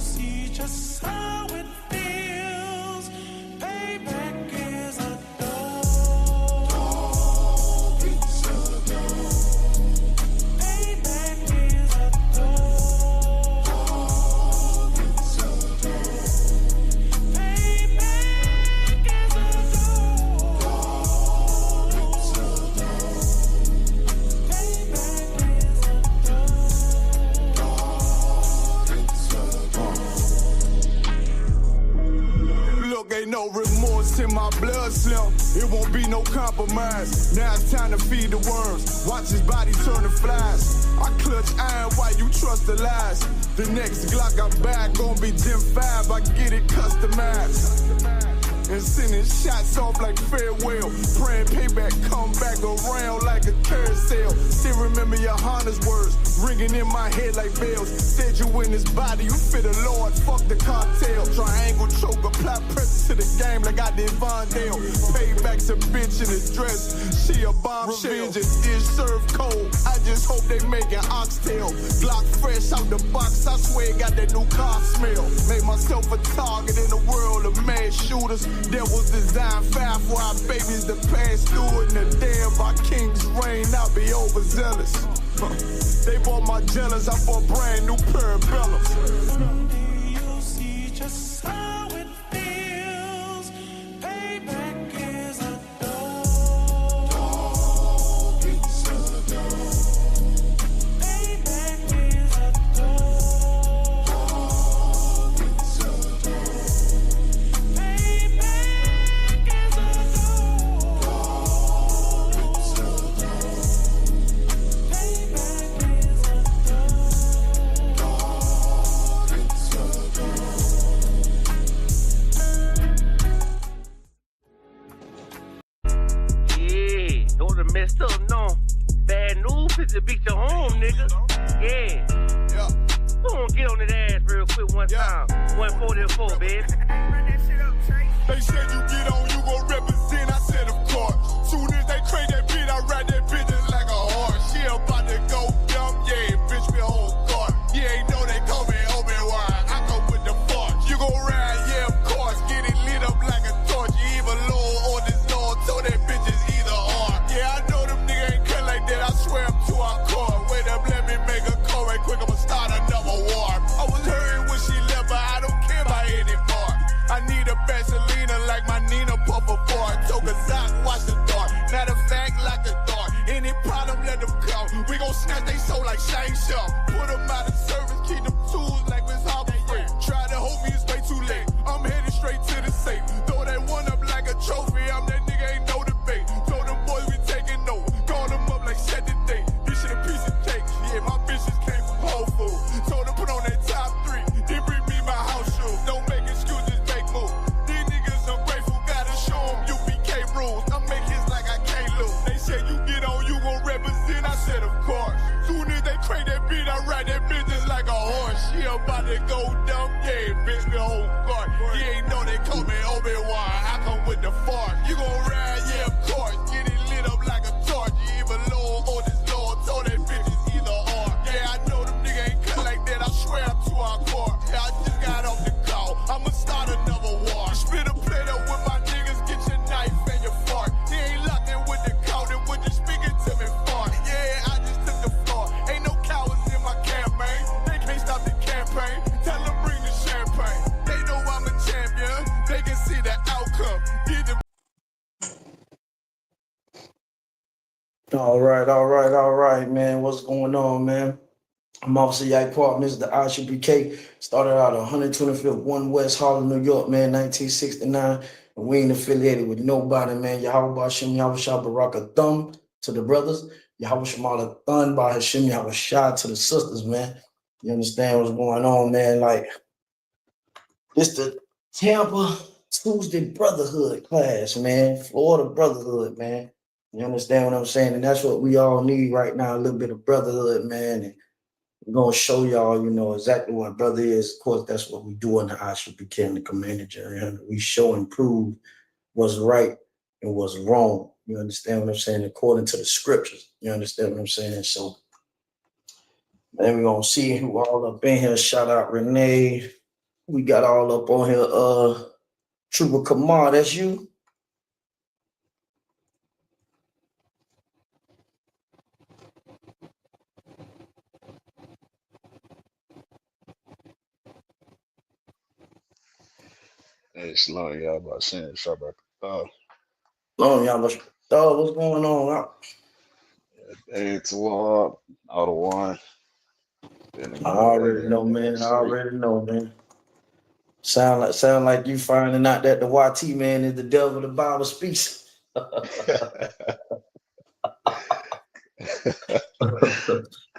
see just how it feels. Payback is a dog. It's a dog. Payback is a dog. It's a dog. Payback is a dog. It's a dog. Payback is a Look, ain't no remorse in my blood slim. It won't be no compromise. Now it's time to feed the worms. Watch his body turn to flies. I clutch iron while you trust the lies. The next Glock I buy gon' be Gen 5. I get it customized. And sending shots off like farewell. Praying payback come back around like a carousel. Still remember your Honda's words ringing in my head like bells. Said you in his body, you fit a Lord, fuck the cartel. Triangle choke, apply pressure to the game like I did Vondale. Payback's a bitch in a dress, she a bombshell. Revenge is dish served cold, I just hope they making oxtail. Glock fresh out the box, I swear it got that new car smell. Made myself a target in the world of mad shooters. That was designed fire for our babies to pass through in the day of our king's reign, I'll be overzealous. They bought my jealous, I bought brand new parabellums. you'll see just how it feels. Payback is a dog. It's a dog. Payback is a dog. It's a dog. Payback is a dog. It's a dog. Payback is a dog. It's a dog. Yeah, those are messed up, no. Bad news is to beat your home, nigga. Yeah. Yeah. Go on, get on that ass real quick one Yeah. time. 144, baby. They said you get on, you gon' represent, I said of course. Soon as they crank that beat, I ride that bitch just like a horse. She about to go dumb, yeah, bitch me a whole car. You ain't know they call me Obi-Wan, I come with the force. You gon' ride, yeah, of course, get it lit up like a torch. You either low or this Lord, so that bitch is either or. Yeah, I know them niggas ain't cut like that, I swear I'm too hardcore. Wait up, let me make a call right quick, I'ma start another war. I was hurting when she left, but I don't care about anymore. I need a Vaselina like my Nina Puffer for it. Took a Zach, watch the dark. Matter of fact, like the dark. Any problem, let them come. We gon' snatch they soul like Shang Tsung. Put them out of service, keep them tools like Miss Hopper free. Try to hold me, it's way too late. I'm headed straight to the safe. Throw that one up like a trophy. I'm that nigga, ain't no debate. Told them boys we taking over. Call them up like set the date. This shit a piece of cake. Yeah, my bitches came from Whole Foods. Told them put on that top 3. Then bring me my house shoes. Don't make excuses, make moves. These niggas ungrateful, gotta show them UPK rules. I make hits like I can't lose. They said you get on, you gon' represent. I said of course. Soon as they crank that beat, I ride that bitch just like a horse. She about to go dumb, yeah, bitch me a whole car. You ain't know they call me Obi-Wan, I come with the force. You gon' ride, yeah, of course. Get it lit up like a torch. You either low or this Lord, so that bitch is either or. Yeah, I know them niggas ain't cut like that, I swear I'm too hardcore. Yeah, I just got off the call, I'ma start another war. Spit a plate up with my niggas, get your knife and your fork. He ain't locked in with the counting, when you speaking to me fart. Yeah, I just took the floor, ain't no cowards in my campaign. They can't stop the campaign, tell them bring the champagne. They know I'm a champion, they can see the outcome. Get the All right, man. What's going on, man? I'm Officer Yak Partners, the ISUPK. Started out at 125th 1 West Harlem, New York, man, 1969. And we ain't affiliated with nobody, man. Yahweh Hashem, Yahweh Shah Baraka Thumb to the brothers. Yahweh Shemala Thun by Hashem, Yahweh Shah to the sisters, man. You understand what's going on, man? Like, this the Tampa Tuesday Brotherhood class, man. Florida Brotherhood, man. You understand what I'm saying? And that's what we all need right now, a little bit of brotherhood, man. And we're going to show y'all, you know, exactly what brother is. Of course, that's what we do in the ISUPK in the community. And we show and prove what's right and what's wrong. You understand what I'm saying? According to the scriptures. You understand what I'm saying? So then we're going to see who all up in here. Shout out Renee. We got all up on here. Trooper Kamar, that's you. Hey, Shalom, y'all about saying Shabbat. Long y'all was oh, what's going on? Hey, to all the one. Feeling I good. I already got know, man. I sleep. already know, man. Sound like you finding out that the YT man is the devil the Bible speaks.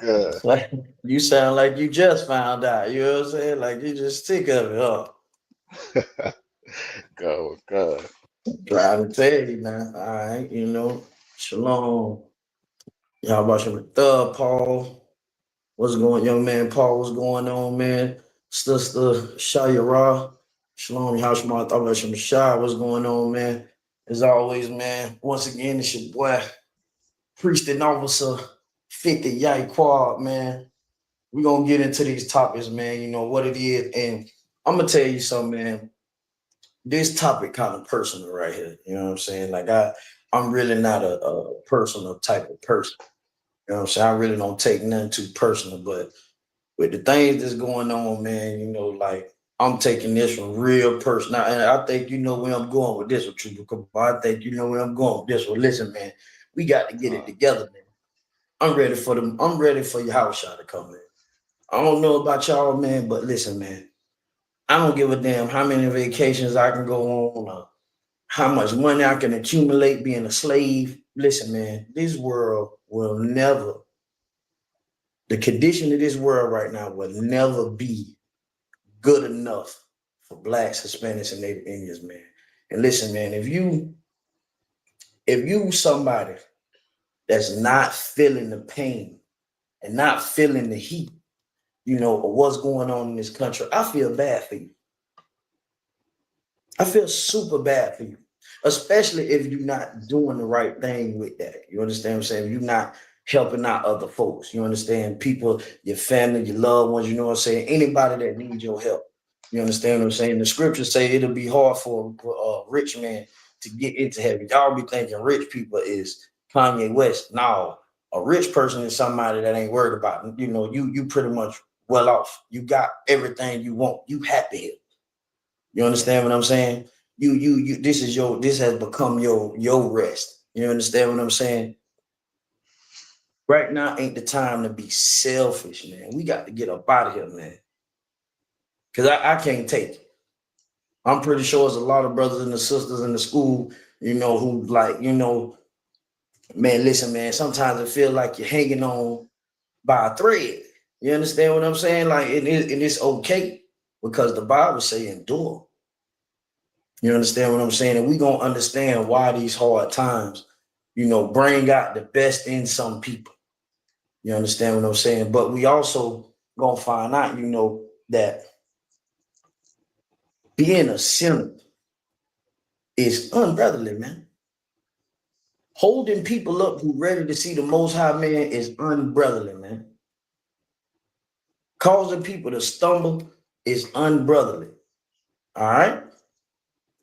Good. Like, you sound like you just found out. You know what I'm saying? Like you just sick of it, huh? Go, good. Trying to tell you now. All right, shalom. Y'all about some thug Paul. What's going, young man Paul? What's going on, man? Sister Shayara. Shalom, Yashma. Thought about some Shah. What's going on, man? As always, man. Once again, it's your boy, Priest and Officer 50 Yai Quad, man. We're gonna get into these topics, man. You know what it is. And I'm gonna tell you something, man. This topic kind of personal right here. You know what I'm saying? Like I'm really not a personal type of person. You know what I'm saying? I really don't take nothing too personal, but with the things that's going on, man, like I'm taking this from real personal. And I think you know where I'm going with this one, Trooper. I think you know where I'm going with this one. Listen, man, we got to get it Uh, together, man. I'm ready for them. I'm ready for your house shot to come in. I don't know about y'all, man, but listen, man. I don't give a damn how many vacations I can go on or how much money I can accumulate being a slave. Listen, man, this world will never, the condition of this world right now will never be good enough for blacks, Hispanics, and Native Indians, man. And listen, man, if you somebody that's not feeling the pain and not feeling the heat, of what's going on in this country, I feel bad for you. I feel super bad for you, especially if you're not doing the right thing with that. You understand what I'm saying? You're not helping out other folks. You understand people, your family, your loved ones, you know what I'm saying? Anybody that needs your help. You understand what I'm saying? The scriptures say it'll be hard for a rich man to get into heaven. Y'all be thinking rich people is Kanye West. No, a rich person is somebody that ain't worried about, you pretty much well off. You got everything you want. You happy. You understand what I'm saying? You this has become your rest. You understand what I'm saying? Right now ain't the time to be selfish, man. We got to get up out of here, man. Cause I can't take it. I'm pretty sure there's a lot of brothers and the sisters in the school, who like, man, listen, man, sometimes it feels like you're hanging on by a thread. You understand what I'm saying? Like, and it's okay because the Bible say endure. You understand what I'm saying? And we gonna understand why these hard times, bring out the best in some people. You understand what I'm saying? But we also gonna find out, that being a sinner is unbrotherly, man. Holding people up who ready to see the Most High man is unbrotherly, man. Causing people to stumble is unbrotherly. All right,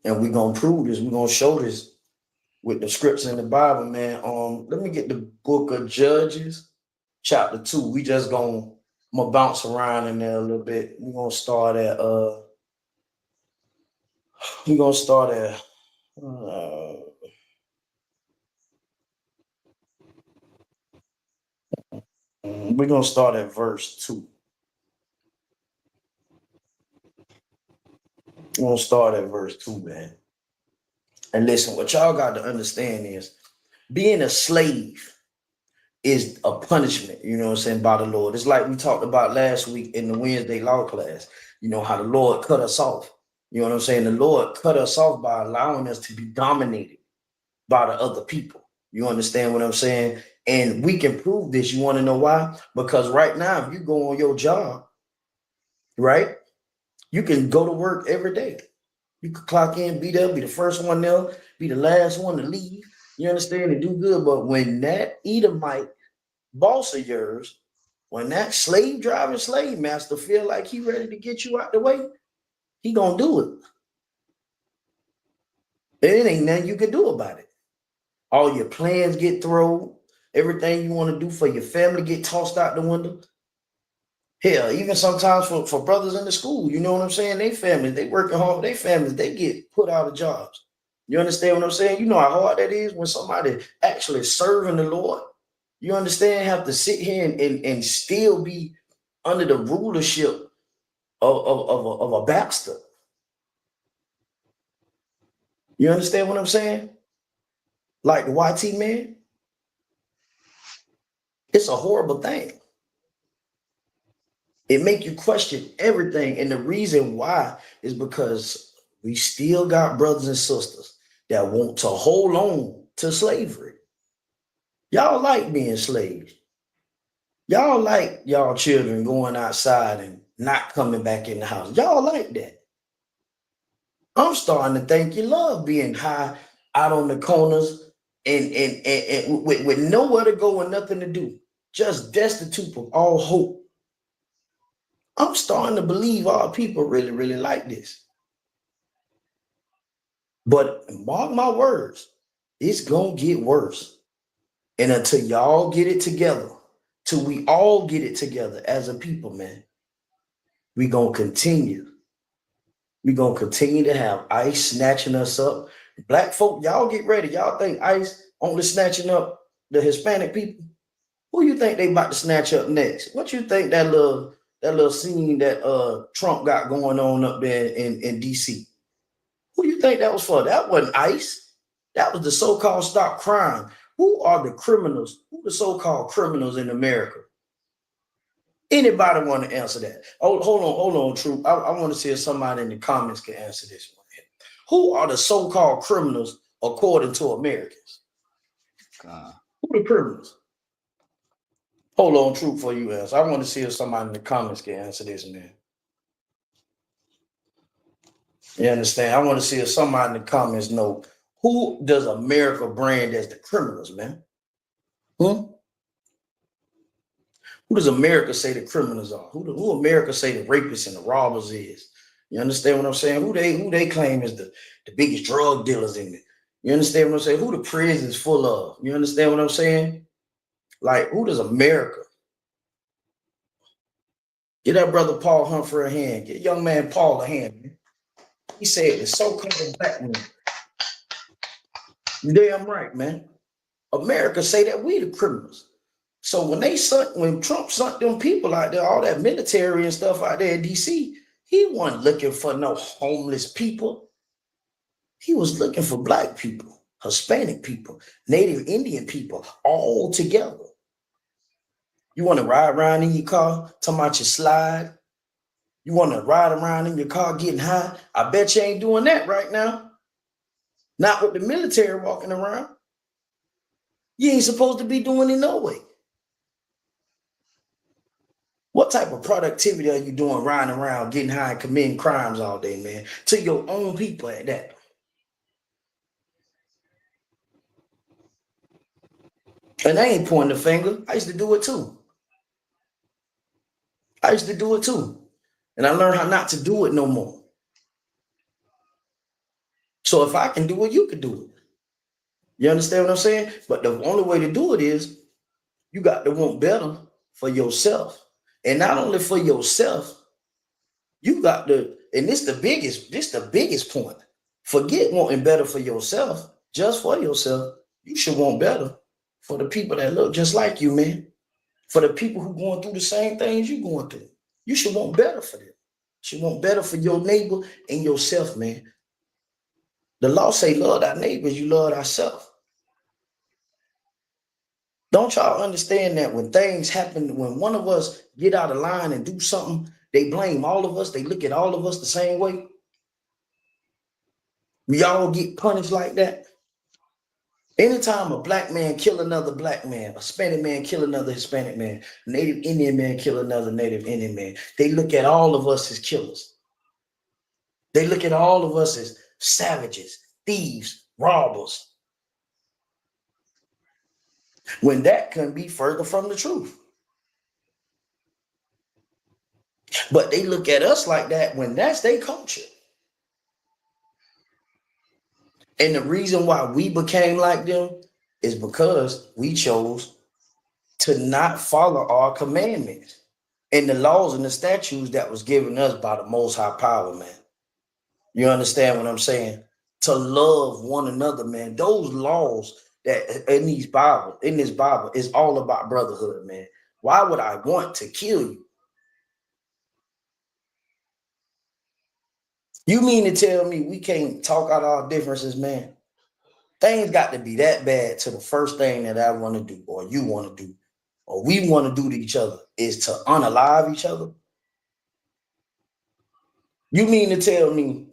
and we're gonna prove this. We're gonna show this with the scripts in the Bible, man. Let me get the book of Judges, chapter 2. I'm gonna bounce around in there a little bit. We're gonna start at uh, we're gonna start at verse 2. We're gonna start at verse 2, man. And listen, what y'all got to understand is being a slave is a punishment, you know what I'm saying, by the Lord. It's like we talked about last week in the Wednesday law class, how the Lord cut us off. You know what I'm saying? The Lord cut us off by allowing us to be dominated by the other people. You understand what I'm saying? And we can prove this. You want to know why? Because right now, if you go on your job, right, you can go to work every day. You could clock in, be there, be the first one there, be the last one to leave. You understand? And do good. But when that Edomite boss of yours, when that slave driving slave master feel like he ready to get you out the way, He gonna do it. And it ain't nothing you can do about it. All your plans get thrown. Everything you want to do for your family get tossed out the window. Hell, even sometimes for brothers in the school, you know what I'm saying? They families, they working hard, they families, they get put out of jobs. You understand what I'm saying? You know how hard that is when somebody actually serving the Lord. You understand? Have to sit here and still be under the rulership of a bastard. You understand what I'm saying? Like the YT man, it's a horrible thing. It make you question everything. And the reason why is because we still got brothers and sisters that want to hold on to slavery. Y'all like being slaves. Y'all like y'all children going outside and not coming back in the house. Y'all like that. I'm starting to think you love being high out on the corners and with nowhere to go and nothing to do, just destitute of all hope. I'm starting to believe our people really, really like this. But mark my words, it's gonna get worse. And until y'all get it together, till we all get it together as a people, man, we gonna continue. We gonna continue to have ICE snatching us up. Black folk, y'all get ready. Y'all think ICE only snatching up the Hispanic people? Who you think they about to snatch up next? What you think that little scene that Trump got going on up there in DC? Who you think that was for? That wasn't ICE. That was the so-called stop crime. Who are the criminals? Who the so-called criminals in America? Anybody want to answer that? Oh, hold on, True. I want to see if somebody in the comments can answer this one. Who are the so-called criminals according to Americans? Who the criminals? Hold on, True, for you answer. I want to see if somebody in the comments can answer this, man. You understand? I want to see if somebody in the comments know who does America brand as the criminals, man. Who does America say the criminals are? Who America say the rapists and the robbers is? You understand what I'm saying? Who they claim is the biggest drug dealers in it? You understand what I'm saying? Who the prison's full of? You understand what I'm saying? Like, who does America? Get that brother Paul Humphrey a hand. Get young man Paul a hand, man. He said the so-called black man. Damn right, man. America say that we the criminals. So when Trump sent them people out there, all that military and stuff out there in DC, he wasn't looking for no homeless people. He was looking for black people, Hispanic people, Native Indian people, all together. You want to ride around in your car, talking about your slide? You want to ride around in your car getting high? I bet you ain't doing that right now. Not with the military walking around. You ain't supposed to be doing it no way. What type of productivity are you doing riding around, getting high, and committing crimes all day, man? To your own people at that. And I ain't pointing the finger. I used to do it too. And I learned how not to do it no more. So if I can do it, you can do it. You understand what I'm saying? But the only way to do it is you got to want better for yourself. And not only for yourself, you got to, and this the biggest point. Forget wanting better for yourself, just for yourself. You should want better for the people that look just like you, man. For the people who going through the same things you going through. You should want better for them. You should want better for your neighbor and yourself, man. The law say love our neighbors, you love ourselves. Don't y'all understand that when things happen, when one of us get out of line and do something, they blame all of us. They look at all of us the same way. We all get punished like that. Anytime a black man kill another black man, a Hispanic man kill another Hispanic man, Native Indian man kill another Native Indian man, they look at all of us as killers. They look at all of us as savages, thieves, robbers. When that can be further from the truth. But they look at us like that when that's their culture. And the reason why we became like them is because we chose to not follow our commandments and the laws and the statutes that was given us by the most high power, man. You understand what I'm saying? To love one another, man. Those laws that in this Bible is all about brotherhood, man. Why would I want to kill you? You mean to tell me we can't talk out our differences, man? Things got to be that bad to the first thing that I want to do, or you want to do, or we want to do to each other is to unalive each other? You mean to tell me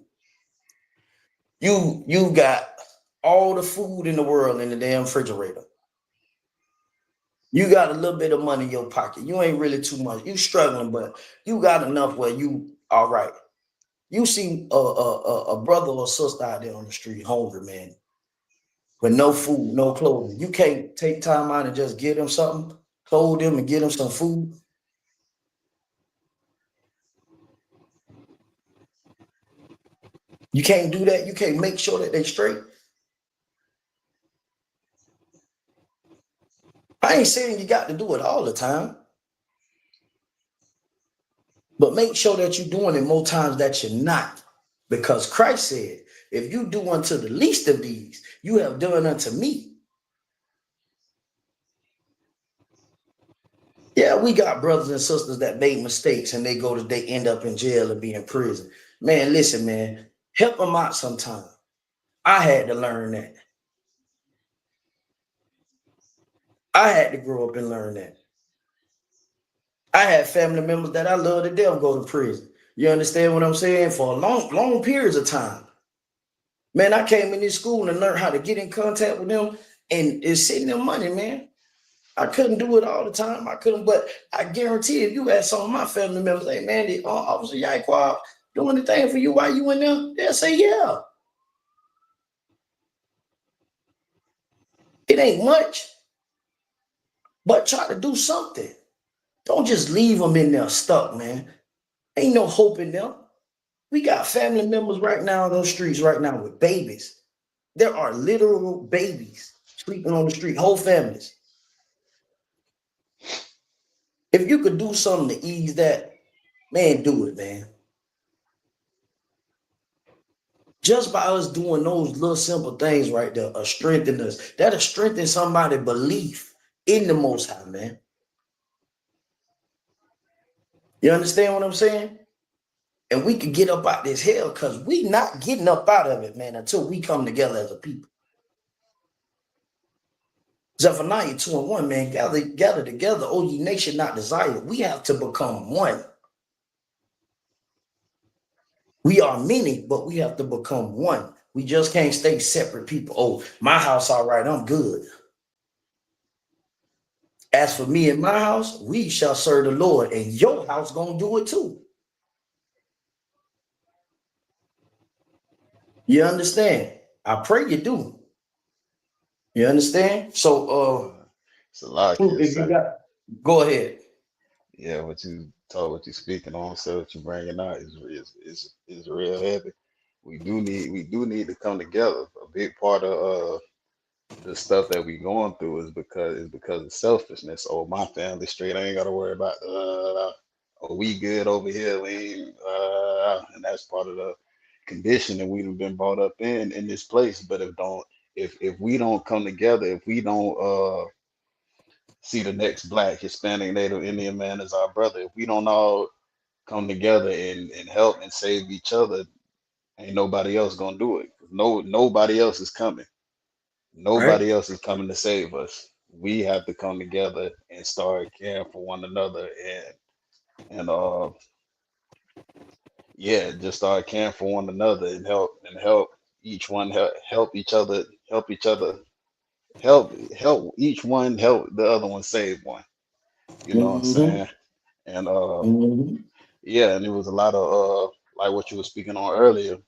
you got all the food in the world in the damn refrigerator? You got a little bit of money in your pocket. You ain't really too much. You struggling, but you got enough where you all right. You see a brother or sister out there on the street hungry, man, with no food, no clothing. You can't take time out and just get them something, clothe them and get them some food. You can't do that. You can't make sure that they straight. I ain't saying you got to do it all the time, but make sure that you're doing it more times that you're not. Because Christ said, if you do unto the least of these, you have done unto me. Yeah, we got brothers and sisters that made mistakes and they end up in jail and be in prison. Man, listen, man, help them out sometime. I had to learn that. I had to grow up and learn that. I had family members that I love to death go to prison. You understand what I'm saying? For a long periods of time. Man, I came in this school and learned how to get in contact with them and send them money, man. I couldn't do it all the time. I couldn't, but I guarantee if you ask some of my family members, hey man, the Officer Yaquab doing the thing for you while you in there, they'll say, yeah. It ain't much, but try to do something. Don't just leave them in there stuck, man. Ain't no hope in them. We got family members right now on those streets right now with babies. There are literal babies sleeping on the street, whole families. If you could do something to ease that, man, do it, man. Just by us doing those little simple things right there, strengthen us. That'll strengthen somebody's belief in the Most High, man. You understand what I'm saying? And we could get up out this hell because we not getting up out of it, man, until we come together as a people. Zephaniah 2:1, man, gather together, O ye nation not desired. We have to become one. We are many, but we have to become one. We just can't stay separate people. Oh, my house, all right, I'm good. As for me and my house, we shall serve the Lord, and your house gonna do it too. You understand? I pray you do. You understand? So, It's a lot of if kids. you got, go ahead. Yeah, what you speaking on, so what you bringing out is real heavy. We do need to come together. A big part of the stuff that we going through is because of selfishness. Oh, my family straight. I ain't got to worry about. Oh, we good over here. We ain't, and that's part of the condition that we've been brought up in this place. But if we don't come together, if we don't see the next black, Hispanic, Native, Indian man as our brother, if we don't all come together and help and save each other, ain't nobody else gonna do it. Nobody else is coming. Right? Nobody else is coming to save us. We have to come together and start caring for one another and yeah, just start caring for one another and help each one help each other help each one help the other one save one. You know what I'm Mm-hmm. saying? And Mm-hmm. yeah, and it was a lot of like what you were speaking on earlier.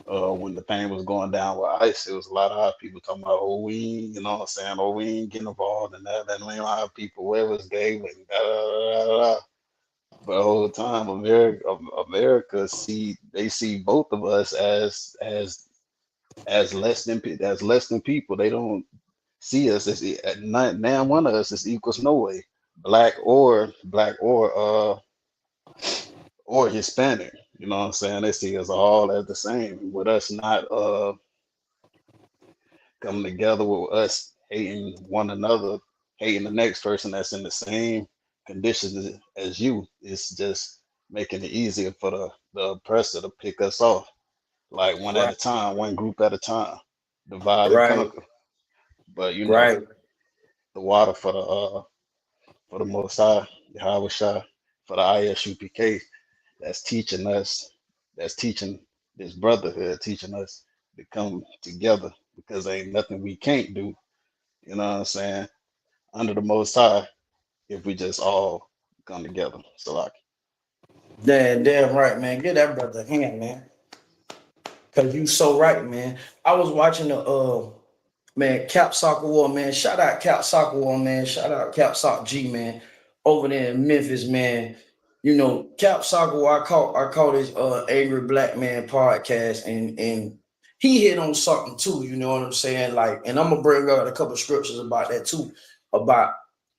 When the thing was going down with ICE, it was a lot of our people talking about, oh, you know what I'm saying, oh, we ain't getting involved in that. That we don't have people, whoever's gay, and da, da, da, da, da. But the whole time, America see both of us as as less than people. They don't see us as now one of us is equals no way, black or Hispanic. You know what I'm saying? They see us all as the same. With us not coming together, with us hating one another, hating the next person that's in the same conditions as you, it's just making it easier for the oppressor to pick us off, like one at Right, a time, one group at a time, divide and right, conquer. But you know, right. the water for the Most High, Yahweh Shai, for the ISUPK, that's teaching us, that's teaching this brotherhood, teaching us to come together because there ain't nothing we can't do. You know what I'm saying? Under the Most High, if we just all come together. So like, Damn right, man. Get that brother a hand, man. Cause you so right, man. I was watching the man, Cap Soccer War, man. Shout out Cap Soccer War, man. Shout out Cap Sock G, man. Over there in Memphis, man. You know, Cap Soccer War, I caught his Angry Black Man podcast, and he hit on something too, you know what I'm saying? Like, and I'm gonna bring out a couple of scriptures about that too, about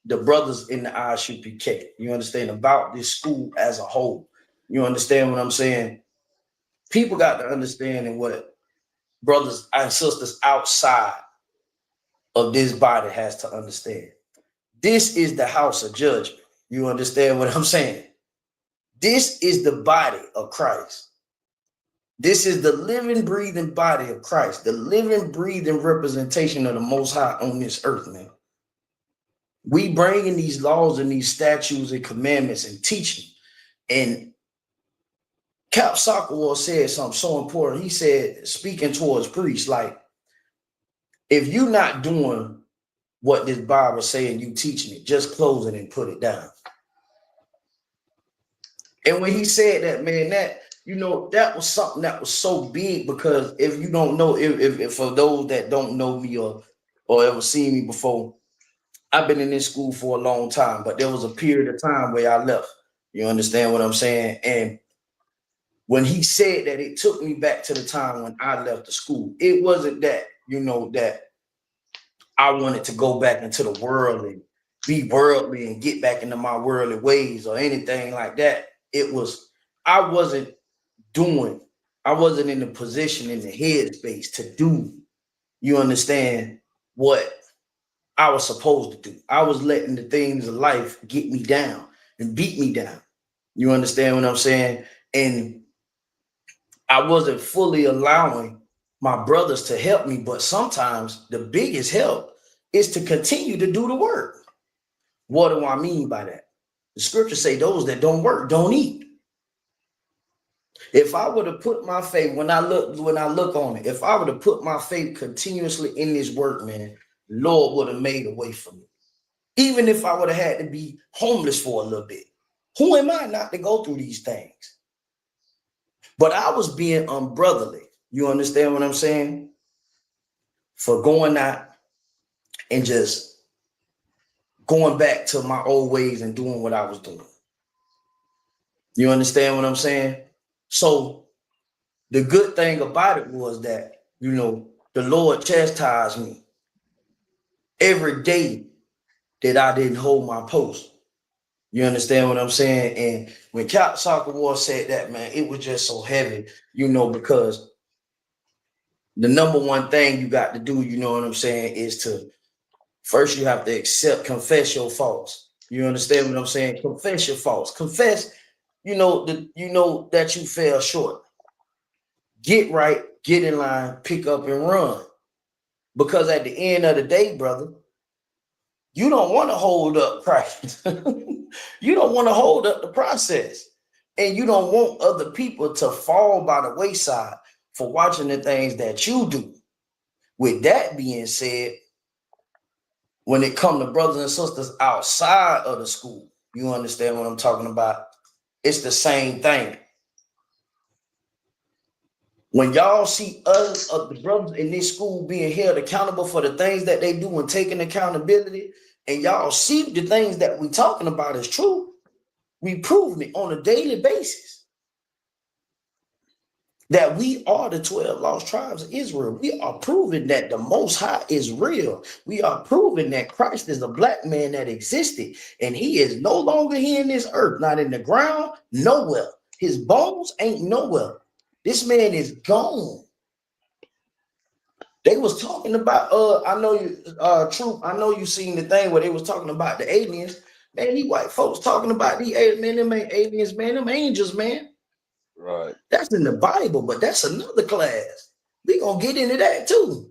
the brothers in the ISUPK. You understand? About this school as a whole. You understand what I'm saying? People got to understand and what brothers and sisters outside of this body has to understand. This is the house of judgment. You understand what I'm saying? This is the body of Christ. This is the living, breathing body of Christ, the living, breathing representation of the Most High on this earth, man. We bringing these laws and these statutes and commandments and teaching. And Cap Sockowell said something so important. He said, speaking towards priests, like, if you're not doing what this Bible saying, you teaching it, just close it and put it down. And when he said that, man, that, you know, that was something that was so big, because if you don't know, if for those that don't know me or ever seen me before, I've been in this school for a long time, but there was a period of time where I left. You understand what I'm saying? And when he said that, it took me back to the time when I left the school. It wasn't that, you know, that I wanted to go back into the world and be worldly and get back into my worldly ways or anything like that. It was, I wasn't doing, I wasn't in the position, in the headspace to do, you understand, what I was supposed to do. I was letting the things of life get me down and beat me down. You understand what I'm saying? And I wasn't fully allowing my brothers to help me, but sometimes the biggest help is to continue to do the work. What do I mean by that? The scriptures say those that don't work don't eat. If I were to put my faith, when I look on it, if I were to put my faith continuously in this work, man, Lord would have made a way for me. Even if I would have had to be homeless for a little bit. Who am I not to go through these things? But I was being unbrotherly. You understand what I'm saying? For going out and just going back to my old ways and doing what I was doing. You understand what I'm saying? So the good thing about it was that, you know, the Lord chastised me every day that I didn't hold my post. You understand what I'm saying? And when Cap Soccer War said that, man, it was just so heavy, you know, because the number one thing you got to do, you know what I'm saying, is to first you have to confess your faults. You understand what I'm saying? Confess your faults. Confess, you know, that you fell short. Get right, get in line, pick up and run. Because at the end of the day, brother, you don't want to hold up Christ. You don't want to hold up the process. And you don't want other people to fall by the wayside for watching the things that you do. With that being said, when it comes to brothers and sisters outside of the school, you understand what I'm talking about? It's the same thing. When y'all see us, the brothers in this school being held accountable for the things that they do and taking accountability, and y'all see the things that we talking about is true, we proving it on a daily basis. that we are the 12 lost tribes of Israel. We are proving that the Most High is real. We are proving that Christ is a black man that existed, and he is no longer here in this earth, not in the ground, nowhere. His bones ain't nowhere. This man is gone. They was talking about, I know you, Troop, I know you seen the thing where they was talking about the aliens. Man, these white folks talking about these aliens, man, them ain't aliens, man, them angels, man. Right. That's in the Bible, but that's another class. We gonna get into that too.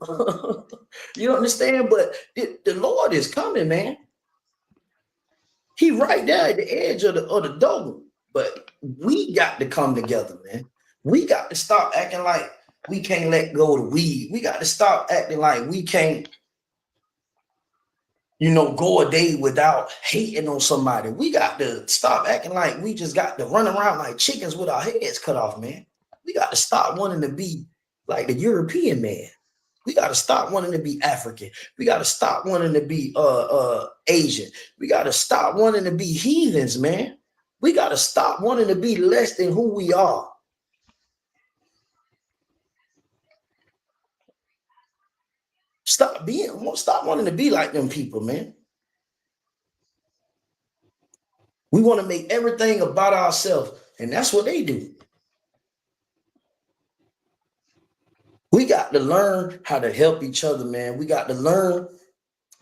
You understand? But the Lord is coming, man. He right there at the edge of the door. But we got to come together, man. We got to stop acting like we can't let go of the weed. We got to stop acting like we can't, go a day without hating on somebody. We got to stop acting like we just got to run around like chickens with our heads cut off, man. We got to stop wanting to be like the European man. We got to stop wanting to be African. We got to stop wanting to be Asian. We got to stop wanting to be heathens, man. We got to stop wanting to be less than who we are. Stop wanting to be like them people, man. We want to make everything about ourselves, and that's what they do. We got to learn how to help each other, man. We got to learn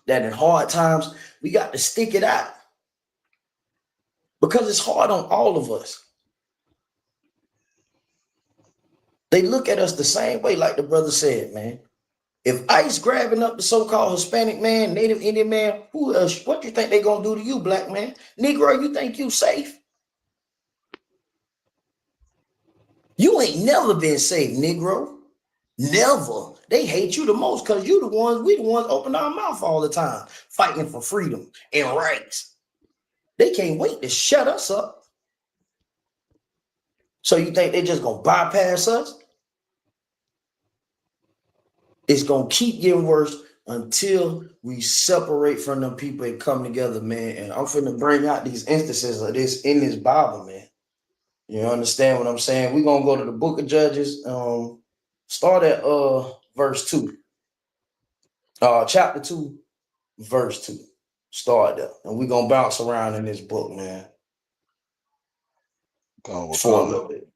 that in hard times, we got to stick it out because it's hard on all of us. They look at us the same way, like the brother said, man. If ICE grabbing up the so-called Hispanic man, Native Indian man, who else? What you think they gonna do to you, black man? Negro, you think you safe? You ain't never been safe, Negro. Never. They hate you the most because we the ones open our mouth all the time, fighting for freedom and rights. They can't wait to shut us up. So you think they just gonna bypass us? It's gonna keep getting worse until we separate from them people and come together, man. And I'm finna bring out these instances of this in this Bible, man. You understand what I'm saying? We're gonna go to the book of Judges. Start at verse 2. Chapter 2, verse 2. Start there. And we're gonna bounce around in this book, man. For a little bit.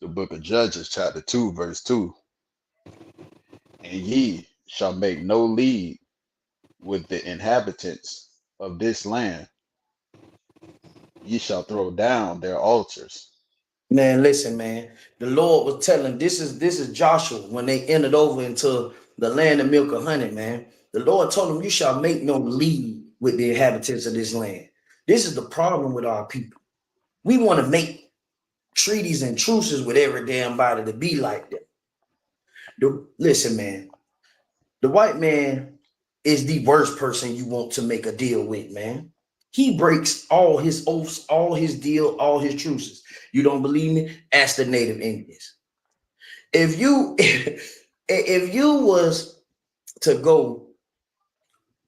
The book of Judges, chapter 2, verse 2. And ye shall make no league with the inhabitants of this land. Ye shall throw down their altars. Man, listen, man. The Lord was telling this is Joshua when they entered over into the land of milk and honey, man. The Lord told them, you shall make no league with the inhabitants of this land. This is the problem with our people. We want to make treaties and truces with every damn body to be like them. Listen, man. The white man is the worst person you want to make a deal with, man. He breaks all his oaths, all his deal, all his truces. You don't believe me? Ask the Native Indians. If you if you was to go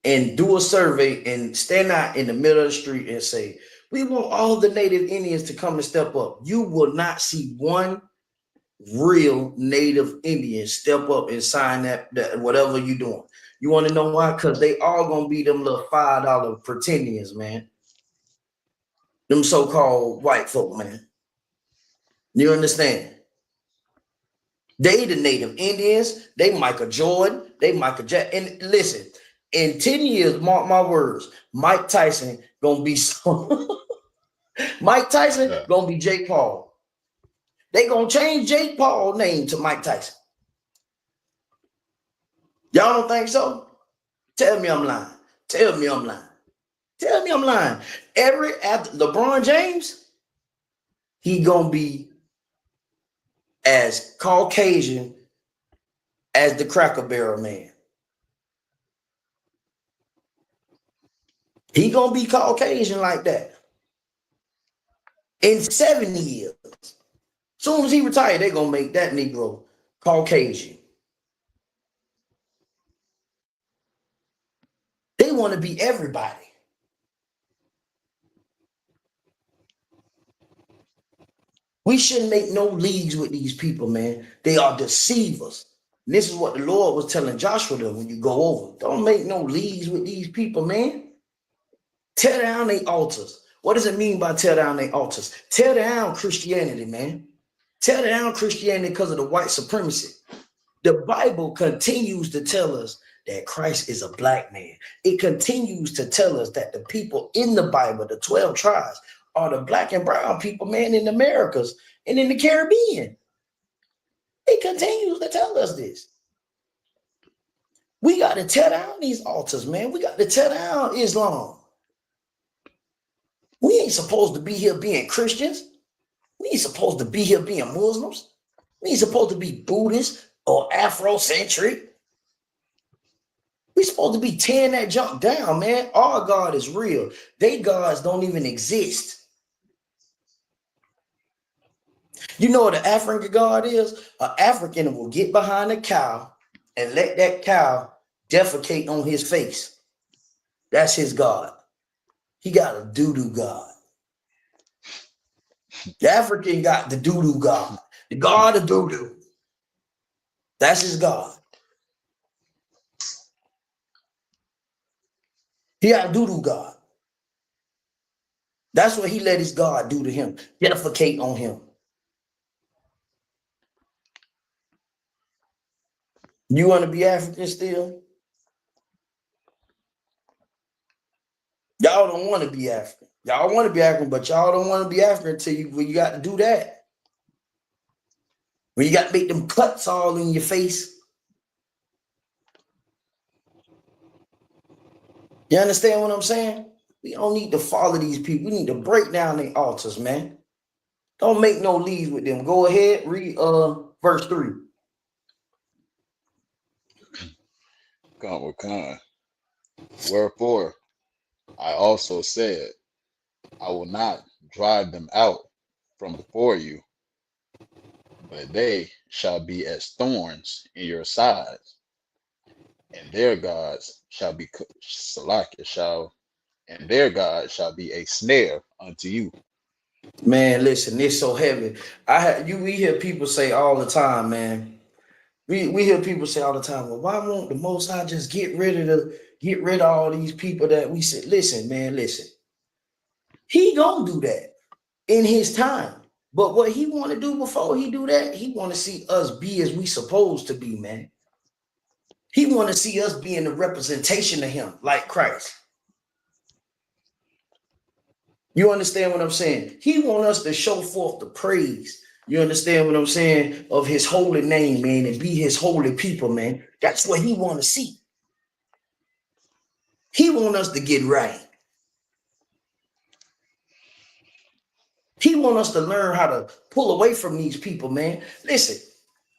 and do a survey and stand out in the middle of the street and say, we want all the Native Indians to come and step up, you will not see one real Native Indian step up and sign that whatever you're doing. You want to know why? Because they all gonna be them little $5 pretendians, man. Them so-called white folk, man. You understand? They the Native Indians, they Michael Jordan, they Michael Jackson. And listen, in 10 years, mark my words, Mike Tyson gonna be so Mike Tyson gonna be Jake Paul. They gonna change Jake Paul's name to Mike Tyson. Y'all don't think so? Tell me I'm lying. Tell me I'm lying. Tell me I'm lying. After LeBron James, he gonna be as Caucasian as the Cracker Barrel man. He gonna be Caucasian like that. In 7 years. Soon as he retired, they gonna make that Negro Caucasian. They want to be everybody. We shouldn't make no leagues with these people, man. They are deceivers. And this is what the Lord was telling Joshua though, when you go over. Don't make no leagues with these people, man. Tear down their altars. What does it mean by tear down their altars? Tear down Christianity, man. Tear down Christianity because of the white supremacy. The Bible continues to tell us that Christ is a black man. It continues to tell us that the people in the Bible, the 12 tribes, are the black and brown people, man, in the Americas and in the Caribbean. It continues to tell us this. We got to tear down these altars, man. We got to tear down Islam. We ain't supposed to be here being Christians. We ain't supposed to be here being Muslims. We ain't supposed to be Buddhist or Afrocentric. We supposed to be tearing that junk down, man. Our God is real. They gods don't even exist. You know what an African God is? An African will get behind a cow and let that cow defecate on his face. That's his God. He got a doo-doo God. The African got the doo-doo God. The God of doo-doo. That's his God. He got a doo-doo God. That's what he let his God do to him. Defecate on him. You want to be African still? Y'all don't want to be African. Y'all want to be African, but y'all don't want to be African until you got to do that. When you got to make them cuts all in your face. You understand what I'm saying? We don't need to follow these people. We need to break down their altars, man. Don't make no leagues with them. Go ahead, read verse 3. Come with Khan. Wherefore I also said, I will not drive them out from before you, but they shall be as thorns in your sides, and their gods shall be and their God shall be a snare unto you. Man, listen, it's so heavy. We hear people say all the time, man. We hear people say all the time, well, why won't the Most High just get rid of all these people that we said? Listen, man, listen. He gonna do that in his time. But what he want to do before he do that, he want to see us be as we supposed to be, man. He want to see us being the representation of him, like Christ. You understand what I'm saying? He want us to show forth the praise. You understand what I'm saying? Of his holy name, man, and be his holy people, man. That's what he want to see. He want us to get right. He want us to learn how to pull away from these people, man. Listen,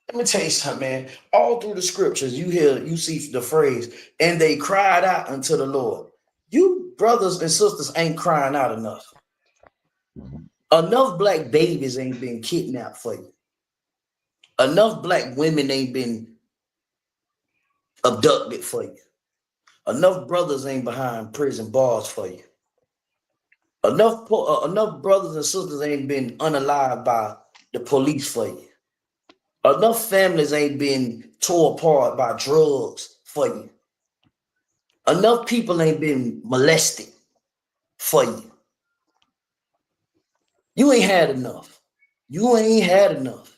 let me tell you something, man. All through the scriptures, you see the phrase, and they cried out unto the Lord. You brothers and sisters ain't crying out enough. Enough black babies ain't been kidnapped for you. Enough black women ain't been abducted for you. Enough brothers ain't behind prison bars for you. Enough brothers and sisters ain't been unalived by the police for you. Enough families ain't been tore apart by drugs for you. Enough people ain't been molested for you. You ain't had enough. You ain't had enough.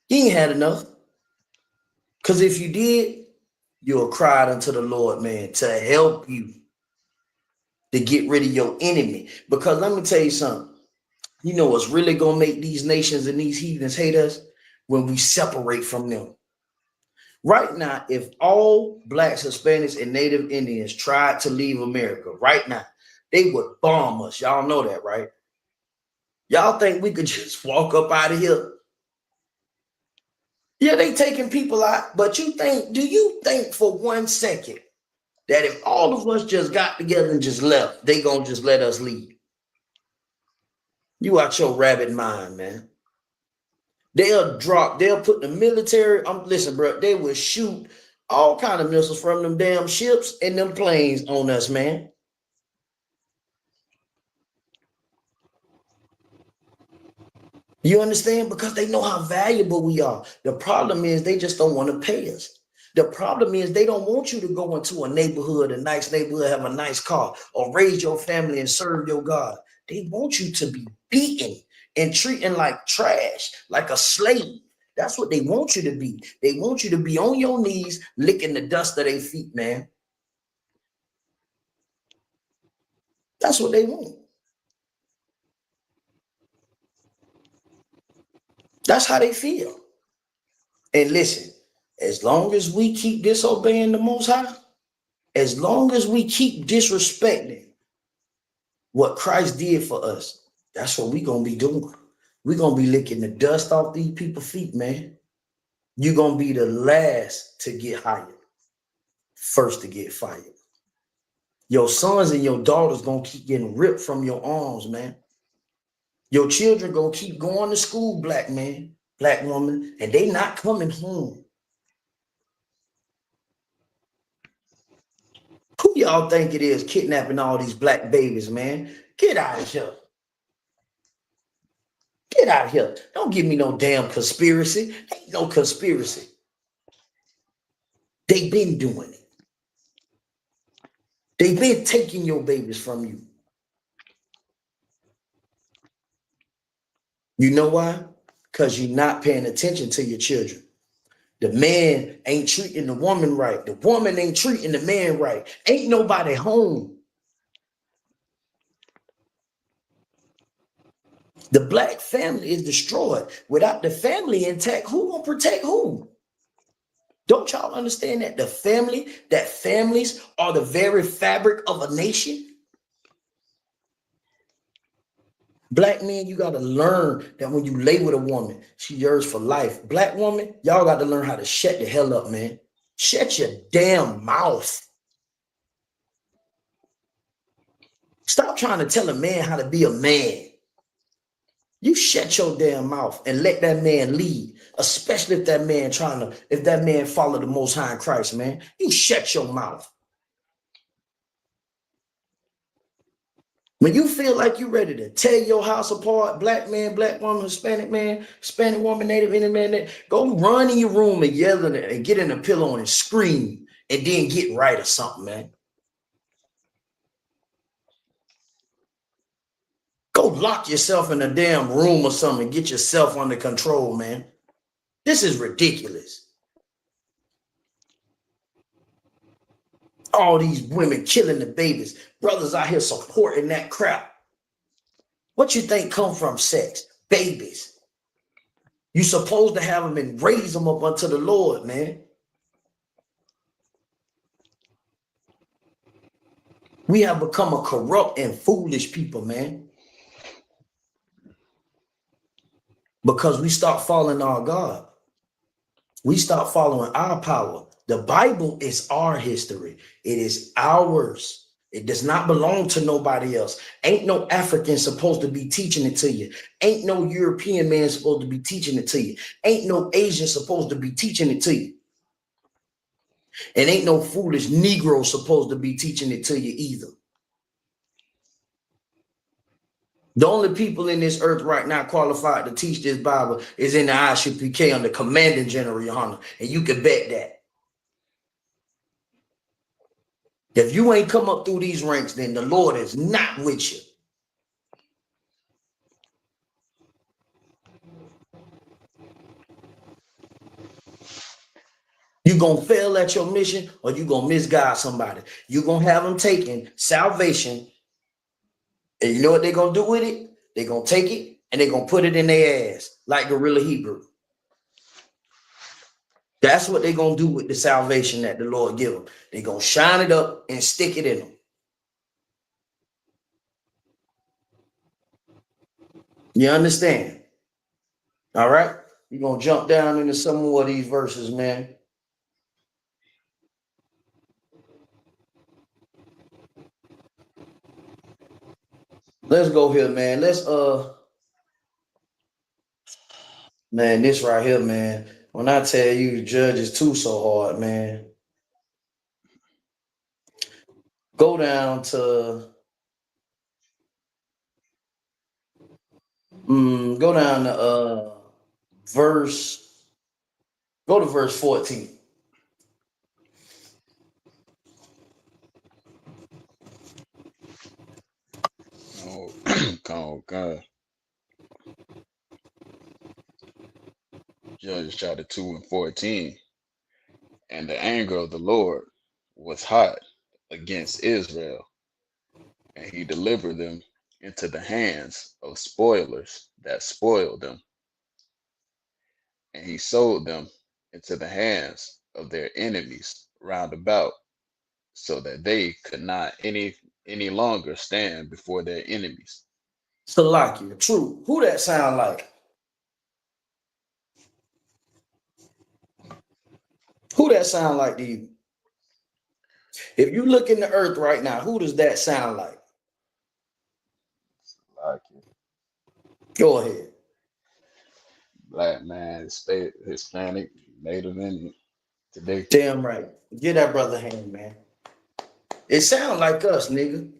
You ain't had enough. Because if you did, you'll cry unto the Lord, man, to help you to get rid of your enemy. Because let me tell you something. You know what's really going to make these nations and these heathens hate us? When we separate from them. Right now, if all blacks, Hispanics, and Native Indians tried to leave America right now, they would bomb us. Y'all know that, right? Y'all think we could just walk up out of here? Yeah, they taking people out, but do you think for 1 second that if all of us just got together and just left, they gonna just let us leave? You out your rabbit mind, man. They'll put the military, listen, bro, they will shoot all kind of missiles from them damn ships and them planes on us, man. You understand? Because they know how valuable we are. The problem is they just don't want to pay us. The problem is they don't want you to go into a neighborhood, a nice neighborhood, have a nice car, or raise your family and serve your God. They want you to be beaten and treating like trash, like a slave. That's what they want you to be. They want you to be on your knees, licking the dust of their feet, man. That's what they want. That's how they feel. And listen, as long as we keep disobeying the Most High, as long as we keep disrespecting what Christ did for us, that's what we're going to be doing. We're going to be licking the dust off these people's feet, man. You're going to be the last to get hired, first to get fired. Your sons and your daughters going to keep getting ripped from your arms, man. Your children going to keep going to school, black man, black woman, and they not coming home. Who y'all think it is kidnapping all these black babies, man? Get out of here. Get out of here. Don't give me no damn conspiracy. Ain't no conspiracy. They been doing it. They been taking your babies from you. You know why? Because you're not paying attention to your children. The man ain't treating the woman right. The woman ain't treating the man right. Ain't nobody home. The black family is destroyed. Without the family intact, who gonna protect who? Don't y'all understand that that families are the very fabric of a nation? Black men, you got to learn that when you lay with a woman, she yours for life. Black woman, y'all got to learn how to shut the hell up, man. Shut your damn mouth. Stop trying to tell a man how to be a man. You shut your damn mouth and let that man lead, especially if that man follow the Most High in Christ, man. You shut your mouth. When you feel like you're ready to tear your house apart, black man, black woman, Hispanic man, Hispanic woman, Native Indian man, go run in your room and yell and get in a pillow and scream and then get right or something, man. Go lock yourself in a damn room or something and get yourself under control, man. This is ridiculous. All these women killing the babies, brothers out here supporting that crap. What you think come from sex? Babies. You supposed to have them and raise them up unto the Lord, man. We have become a corrupt and foolish people, man. Because we start following our God. We start following our power. The Bible is our history. It is ours. It does not belong to nobody else. Ain't no African supposed to be teaching it to you. Ain't no European man supposed to be teaching it to you. Ain't no Asian supposed to be teaching it to you. And ain't no foolish Negro supposed to be teaching it to you either. The only people in this earth right now qualified to teach this Bible is in the ISUPK under Commanding General, Your Honor. And you can bet that. If you ain't come up through these ranks, then the Lord is not with you. You're going to fail at your mission or you're going to misguide somebody. You're going to have them taking salvation. And you know what they're going to do with it? They're going to take it and they're going to put it in their ass like Gorilla Hebrew. That's what they're going to do with the salvation that the Lord give them. They're going to shine it up and stick it in them. You understand? All right? We're going to jump down into some more of these verses, man. Let's go here, man. Man, this right here, man. When I tell you judge is too so hard, man. Go down to Go down to verse. Go to verse 14. Oh, oh God. Judges chapter 2 and 14. And the anger of the Lord was hot against Israel, and he delivered them into the hands of spoilers that spoiled them, and he sold them into the hands of their enemies round about, so that they could not any longer stand before their enemies. Salakia, true. Who that sound like? Who that sound like to you? If you look in the earth right now, who does that sound like? Like Go ahead. black man, Hispanic, Native Indian today. Damn right. Get that brother hand, man. It sound like us, nigga.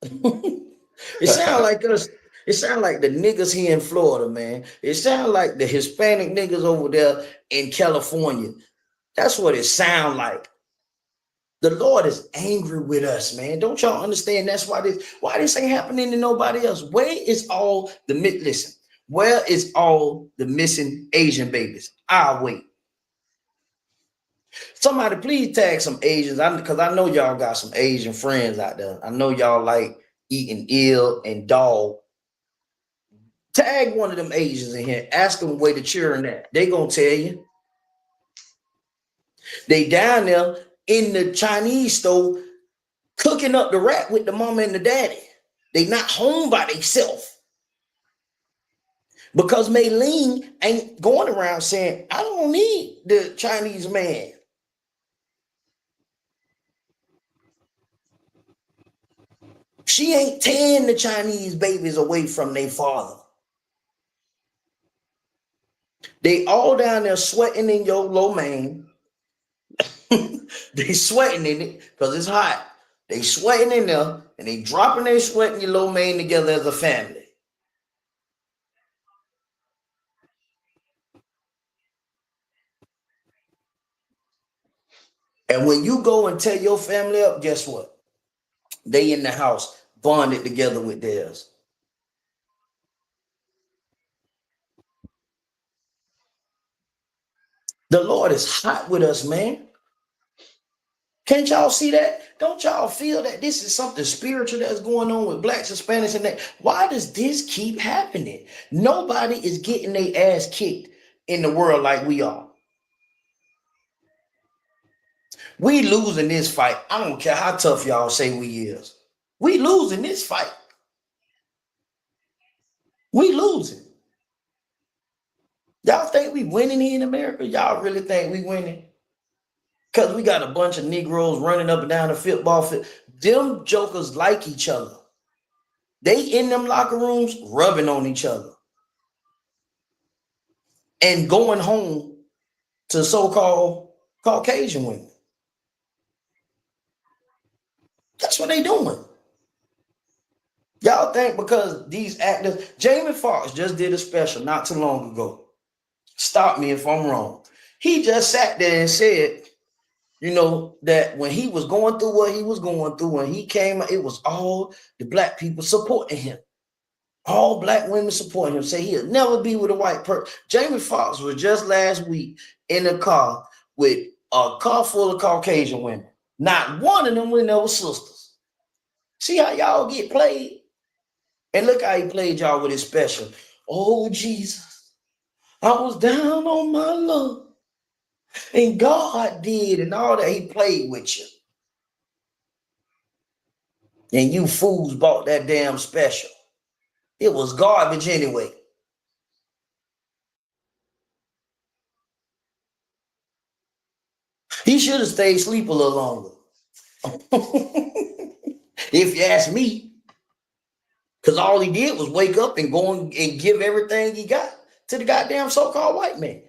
It sound like us. It sound like the niggas here in Florida, man. It sound like the Hispanic niggas over there in California. That's what it sound like. The Lord is angry with us, man. Don't y'all understand? That's why this ain't happening to nobody else. Where is all the listen? Where is all the missing Asian babies? I'll wait. Somebody please tag some Asians. Because I know y'all got some Asian friends out there. I know y'all like eating eel and dog. Tag one of them Asians in here. Ask them where the children at. They gonna tell you. They down there in the Chinese store cooking up the rat with the mama and the daddy. They not home by themselves. Because Maylene ain't going around saying, I don't need the Chinese man. She ain't tearing the Chinese babies away from their father. They all down there sweating in your lo mein. They sweating in it because it's hot. They sweating in there and they dropping their sweat in your lo mein together as a family. And when you go and tear your family up, guess what? They in the house bonded together with theirs. The Lord is hot with us, man. Can't y'all see that? Don't y'all feel that this is something spiritual that's going on with blacks, Hispanics, and that? Why does this keep happening? Nobody is getting their ass kicked in the world like we are. We losing this fight. I don't care how tough y'all say we is. We losing this fight. We losing. Y'all think we winning here in America? Y'all really think we winning? Because we got a bunch of Negroes running up and down the football field. Them jokers like each other. They in them locker rooms rubbing on each other and going home to so-called Caucasian women. That's what they doing. Y'all think because these actors, Jamie Foxx just did a special not too long ago. Stop me if I'm wrong. He just sat there and said, that when he was going through what he was going through, when he came, it was all the black people supporting him. All black women supporting him. Say he'll never be with a white person. Jamie Foxx was just last week in a car with a car full of Caucasian women. Not one of them were no sisters. See how y'all get played? And look how he played y'all with his special. Oh, Jesus, I was down on my luck. And God did, and all that. He played with you. And you fools bought that damn special. It was garbage anyway. He should have stayed asleep a little longer. If you ask me. Because all he did was wake up and go and give everything he got to the goddamn so-called white man.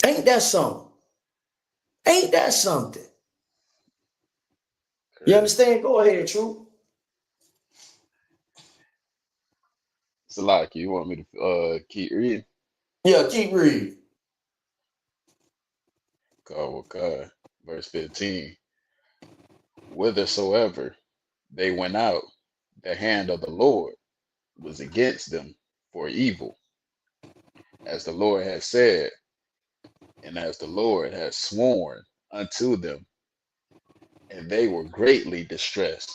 Ain't that something? Ain't that something? You Okay. understand? Go ahead, True. Salaki, you want me to keep reading? Yeah, keep reading. Okay. Verse 15. Whithersoever they went out, the hand of the Lord was against them for evil, as the Lord had said, and as the Lord had sworn unto them, and they were greatly distressed.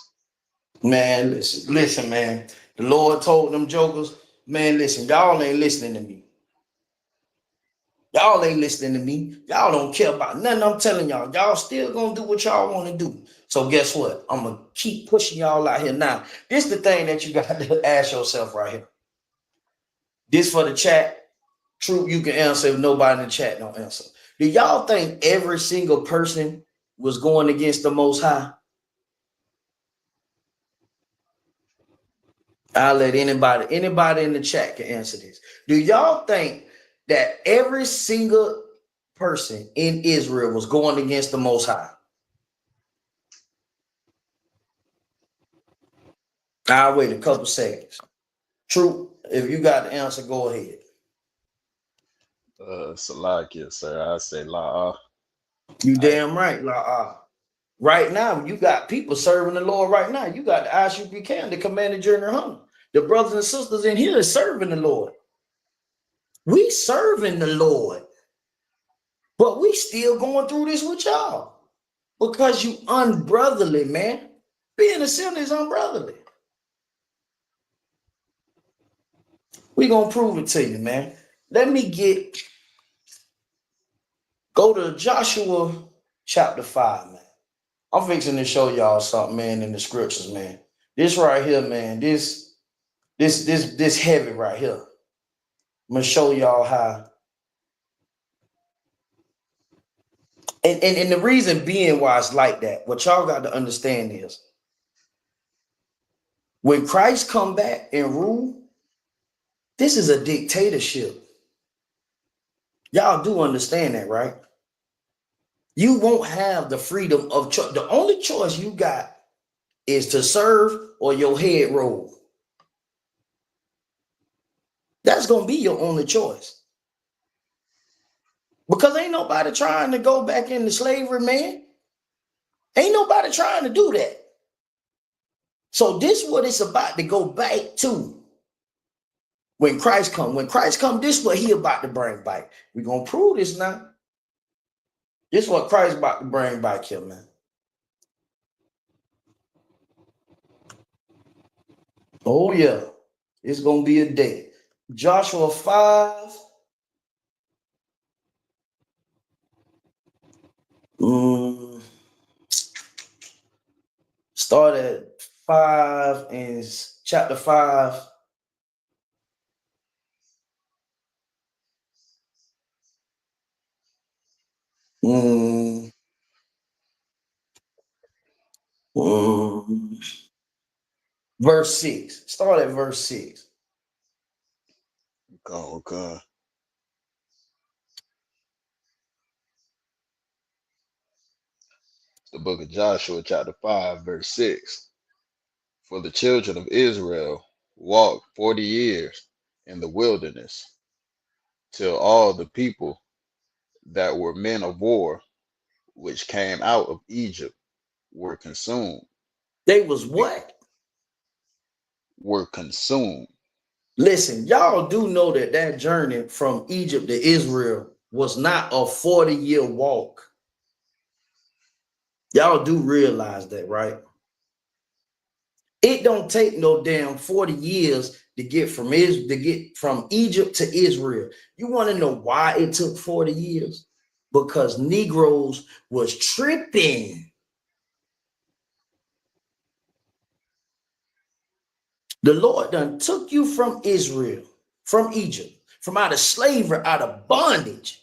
Man, listen, man. The Lord told them jokers, man, listen, y'all ain't listening to me. Y'all ain't listening to me. Y'all don't care about nothing I'm telling y'all. Y'all still gonna do what y'all want to do. So guess what? I'm gonna keep pushing y'all out here now. This is the thing that you got to ask yourself right here. This for the chat. True, you can answer if nobody in the chat don't answer. Do y'all think every single person was going against the Most High? I'll let anybody in the chat can answer this. Do y'all think that every single person in Israel was going against the Most High? I'll wait a couple seconds. True, if you got the answer, go ahead. Salakia, sir, I say la. You I damn right, right now, you got people serving the Lord right now. You got the ISUPK and the Commander General Hunter. The brothers and sisters in here is serving the Lord. We serving the Lord, but we still going through this with y'all because you unbrotherly, man. Being a sinner is unbrotherly. We gonna prove it to you, man. Let me go to Joshua chapter 5, man. I'm fixing to show y'all something, man, in the scriptures, man. This right here, man, this heavy right here. I'm gonna show y'all how. And the reason being why it's like that, what y'all got to understand is when Christ come back and rule, this is a dictatorship. Y'all do understand that, right? You won't have the freedom of choice. The only choice you got is to serve or your head roll. That's gonna be your only choice. Because ain't nobody trying to go back into slavery, man. Ain't nobody trying to do that. So this is what it's about to go back to when Christ come. When Christ come, this is what he about to bring back. We're gonna prove this now. This is what Christ about to bring back here, man. Oh yeah, it's gonna be a day. Joshua 5. Start at 5 and chapter 5. Mm, verse 6. Start at verse 6. okay. The book of Joshua, chapter 5, verse 6. For the children of Israel walked 40 years in the wilderness, till all the people that were men of war, which came out of Egypt, were consumed. They was Be- what? were consumed. Listen, y'all do know that that journey from Egypt to Israel was not a 40-year walk. Y'all do realize that, right? It don't take no damn 40 years to get from Egypt to Israel. You want to know why it took 40 years? Because Negroes was tripping. The Lord done took you from Israel, from Egypt, from out of slavery, out of bondage.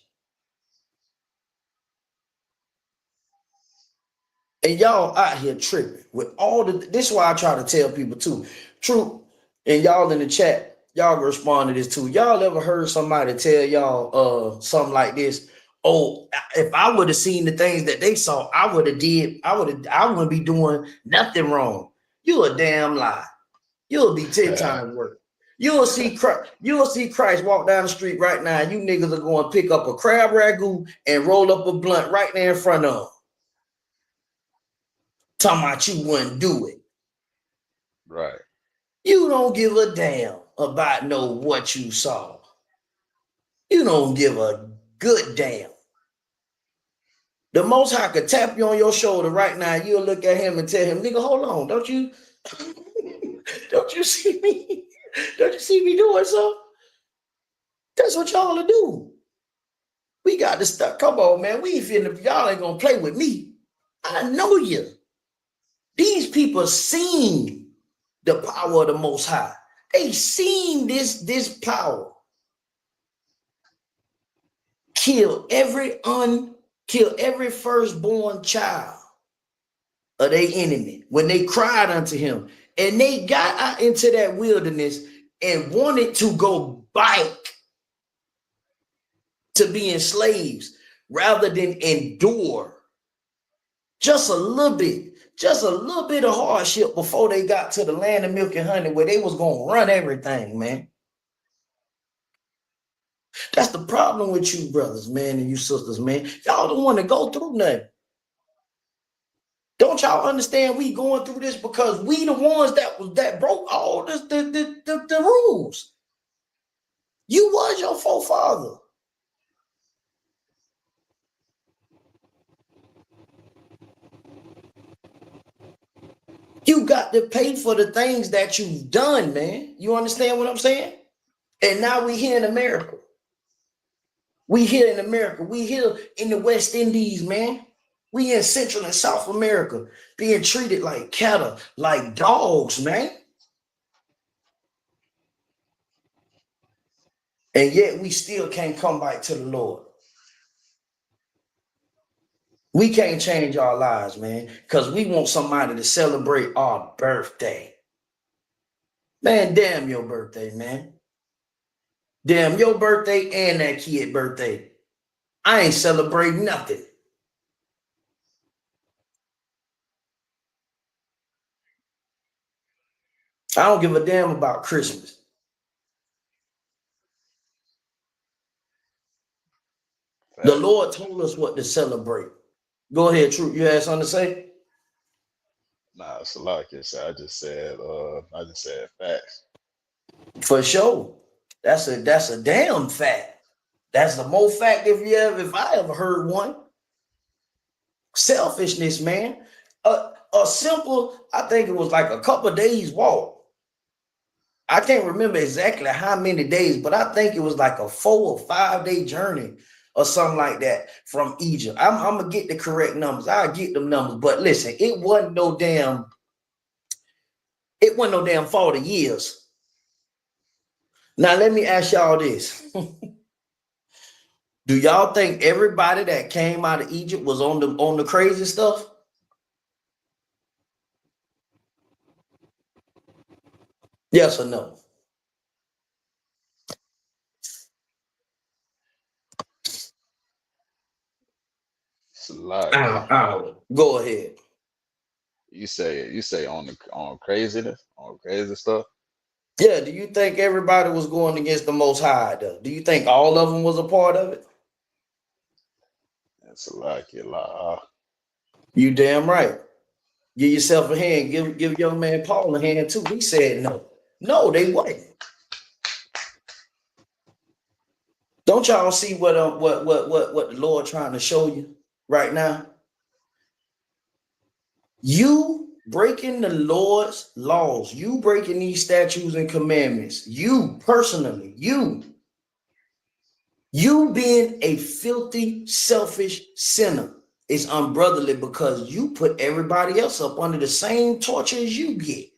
And y'all out here tripping with all this is why I try to tell people too. True, and y'all in the chat, y'all respond to this too. Y'all ever heard somebody tell y'all something like this? Oh, if I would have seen the things that they saw, I wouldn't be doing nothing wrong. You a damn lie. You'll be 10 times worse. You'll see Christ walk down the street right now. And you niggas are going to pick up a crab ragout and roll up a blunt right there in front of him. Talking about you wouldn't do it. Right. You don't give a damn about what you saw. You don't give a good damn. The Most High could tap you on your shoulder right now. You'll look at him and tell him, nigga, hold on. Don't you see me? Don't you see me doing something? That's what y'all to do. We got to start. Come on, man. Y'all ain't gonna play with me. I know you. These people seen the power of the Most High. They seen this power. Kill every firstborn child of their enemy when they cried unto him. And they got out into that wilderness and wanted to go back to being slaves rather than endure just a little bit of hardship before they got to the land of milk and honey where they was going to run everything, man. That's the problem with you brothers, man, and you sisters, man. Y'all don't want to go through nothing. Don't y'all understand we going through this because we the ones that broke all the rules. You was your forefather. You got to pay for the things that you've done, man. You understand what I'm saying? And now we here in America. We here in America. We here in the West Indies, man. We in Central and South America being treated like cattle, like dogs, man. And yet we still can't come back to the Lord. We can't change our lives, man, because we want somebody to celebrate our birthday. Man, damn your birthday, man. Damn your birthday and that kid birthday. I ain't celebrating nothing. I don't give a damn about Christmas. The Lord told us what to celebrate. Go ahead, Truth. You had something to say? Nah, it's a lot. I just said facts. For sure. That's a damn fact. That's the most fact if I ever heard one. Selfishness, man. A simple, I think it was like a couple of days walk. I can't remember exactly how many days, but I think it was like a 4 or 5 day journey or something like that from Egypt. I'm gonna get the correct numbers. I'll get them numbers, but listen, it wasn't no damn 40 years. Now let me ask y'all this. Do y'all think everybody that came out of Egypt was on the crazy stuff? Yes or no? It's a lot. Go ahead. You say on craziness, on crazy stuff. Yeah, do you think everybody was going against the Most High, though? Do you think all of them was a part of it? It's a lot. You damn right. Give yourself a hand. Give young man Paul a hand, too. He said no. No, they wasn't. Don't y'all see what the Lord trying to show you right now? You breaking the Lord's laws, you breaking these statutes and commandments, you personally, you being a filthy, selfish sinner is unbrotherly because you put everybody else up under the same torture as you get.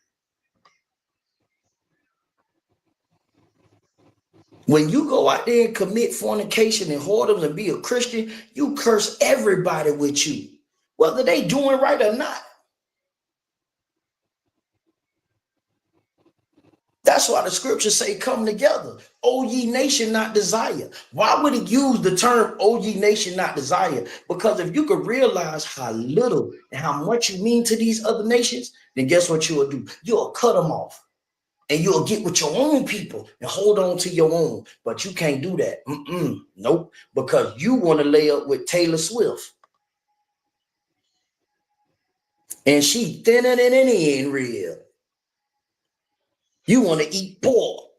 When you go out there and commit fornication and whoredoms and be a Christian, you curse everybody with you, whether they doing right or not. That's why the scriptures say come together. O ye nation not desire. Why would it use the term O ye nation not desire? Because if you could realize how little and how much you mean to these other nations, then guess what you will do? You'll cut them off. And you'll get with your own people and hold on to your own. But you can't do that. Nope. Because you want to lay up with Taylor Swift. And she thinner than any in real. You want to eat pork.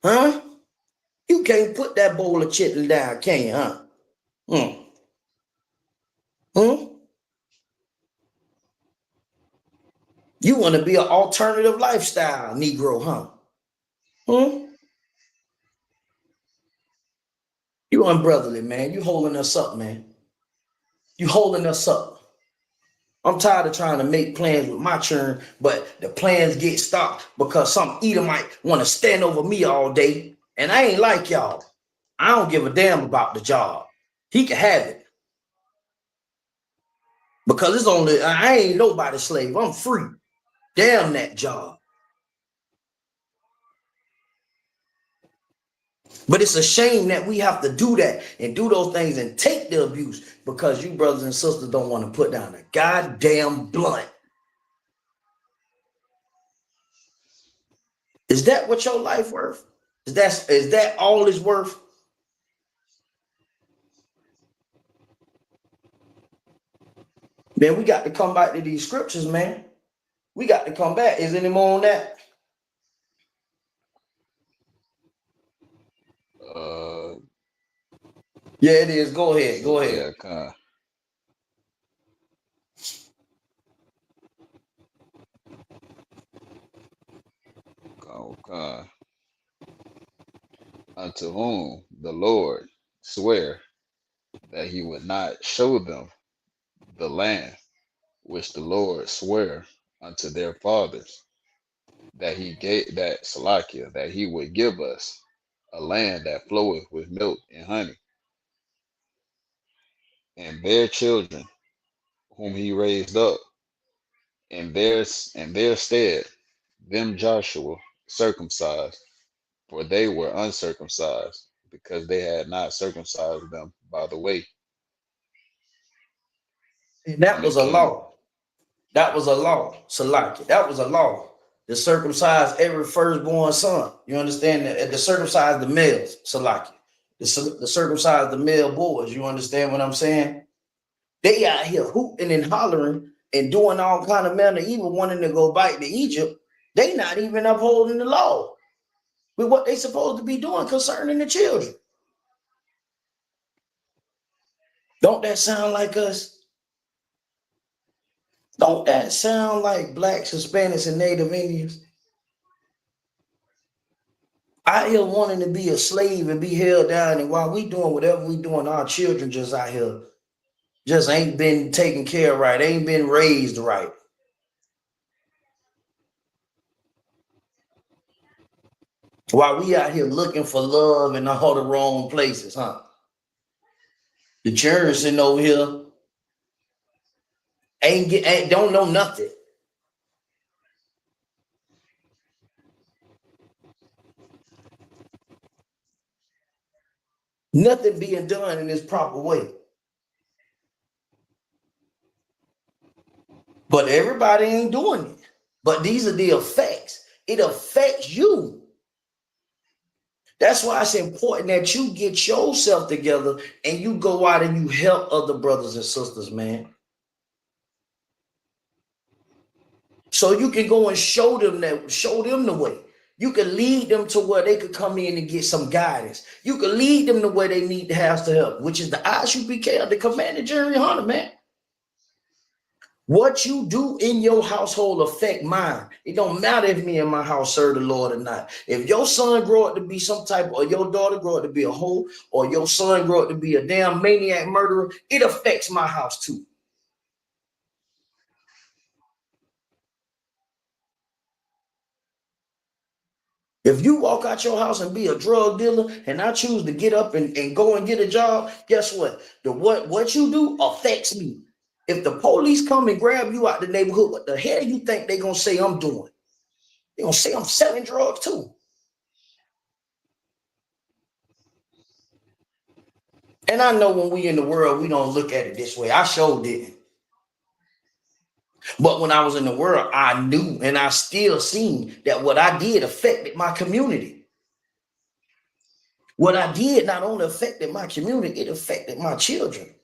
Huh? You can't put that bowl of chitlin down, can you, huh? You want to be an alternative lifestyle, Negro, huh? You unbrotherly, man. You holding us up, man. You holding us up. I'm tired of trying to make plans with my churn, but the plans get stopped because some Edomite want to stand over me all day. And I ain't like y'all. I don't give a damn about the job. He can have it. Because it's only, I ain't nobody's slave. I'm free. Damn that job. But it's a shame that we have to do that and do those things and take the abuse because you brothers and sisters don't want to put down a goddamn blunt. Is that what your life worth? Is that all it's worth? Man, we got to come back to these scriptures, man. We got to come back. Is any more on that? Yeah, it is. Go ahead. Go ahead. Yeah, unto whom the Lord swear that he would not show them the land which the Lord sware unto their fathers, that he gave that Salakia, that he would give us a land that floweth with milk and honey, and their children whom he raised up in their stead, them Joshua circumcised, for they were uncircumcised, because they had not circumcised them by the way. And that was a law. That was a law, Salaki. That was a law. To circumcise every firstborn son. You understand that? To circumcise the males, Salaki. To circumcise the male boys. You understand what I'm saying? They out here hooting and hollering and doing all kind of manner, even wanting to go back to Egypt. They not even upholding the law with what they supposed to be doing concerning the children. Don't that sound like us? Don't that sound like blacks, Hispanics, and Native Indians? Out here wanting to be a slave and be held down, and while we doing whatever we doing, our children just out here just ain't been taken care of right, ain't been raised right. While we out here looking for love in all the wrong places, huh? The children sitting over here don't know nothing. Nothing being done in this proper way. But everybody ain't doing it. But these are the effects. It affects you. That's why it's important that you get yourself together and you go out and you help other brothers and sisters, man. So you can go and show them the way. You can lead them to where they could come in and get some guidance. You can lead them to where they need to have some help, which is the ISUPK, the Commander General Hunter, man. What you do in your household affect mine. It don't matter if me and my house serve the Lord or not. If your son grow up to be some type, or your daughter grow up to be a hoe, or your son grow up to be a damn maniac murderer, it affects my house too. If you walk out your house and be a drug dealer, and I choose to get up and go and get a job, guess what? What you do affects me. If the police come and grab you out the neighborhood, what the hell you think they gonna say I'm doing? They're gonna say I'm selling drugs too. And I know when we in the world, we don't look at it this way. I sure didn't. But when I was in the world, I knew and I still seen that what I did affected my community. What I did not only affected my community, it affected my children.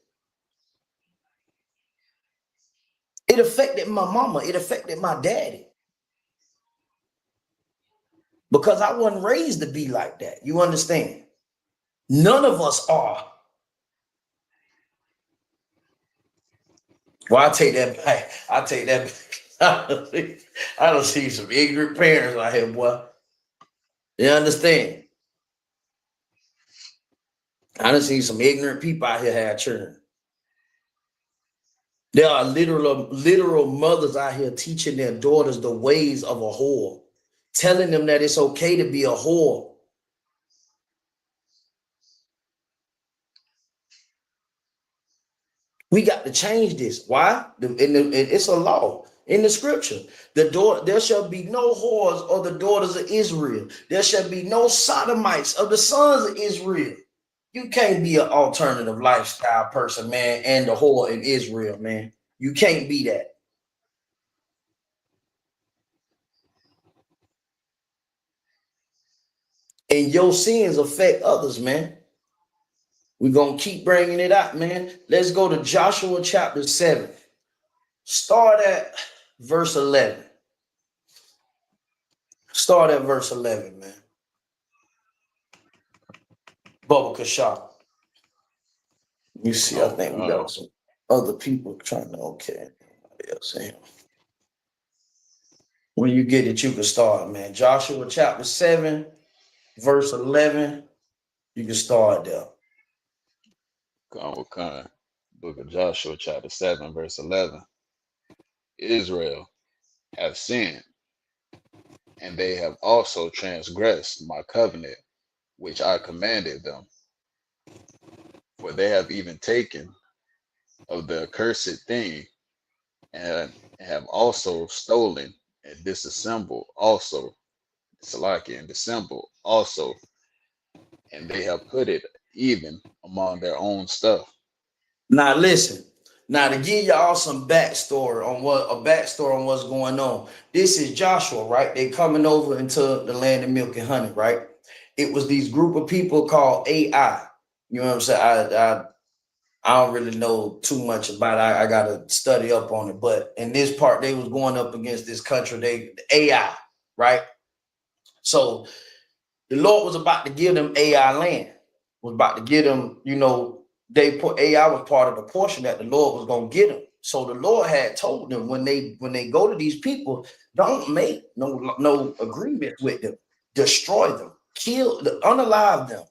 It affected my mama. It affected my daddy. Because I wasn't raised to be like that. You understand? None of us are. Well, I take that back. I take that back. I don't see some ignorant parents out here, boy. You understand? I done seen some ignorant people out here have children. There are literal mothers out here teaching their daughters the ways of a whore, telling them that it's okay to be a whore. We got to change this. Why? It's a law in the scripture. There shall be no whores of the daughters of Israel. There shall be no sodomites of the sons of Israel. You can't be an alternative lifestyle person, man, and the whore in Israel, man. You can't be that. And your sins affect others, man. We're going to keep bringing it up, man. Let's go to Joshua chapter 7. Start at verse 11. Start at verse 11, man. Bubba Kashaf. You see, I think we got some other people trying to, okay. When you get it, you can start, man. Joshua chapter 7, verse 11. You can start there. Book of Joshua, chapter 7, verse 11. Israel have sinned, and they have also transgressed my covenant, which I commanded them. For they have even taken of the accursed thing, and have also stolen and disassembled also, Salaki, and dissembled also, and they have put it even among their own stuff. Now listen. Now to give y'all some backstory on what's going on. This is Joshua, right? They coming over into the land of milk and honey, right? It was these group of people called AI. You know what I'm saying? I don't really know too much about it. I gotta study up on it. But in this part, they was going up against this country, the AI, right? So the Lord was about to give them AI land, was about to give them, they put AI was part of the portion that the Lord was going to get them. So the Lord had told them when they go to these people, don't make no agreement with them, destroy them, kill, unalive them.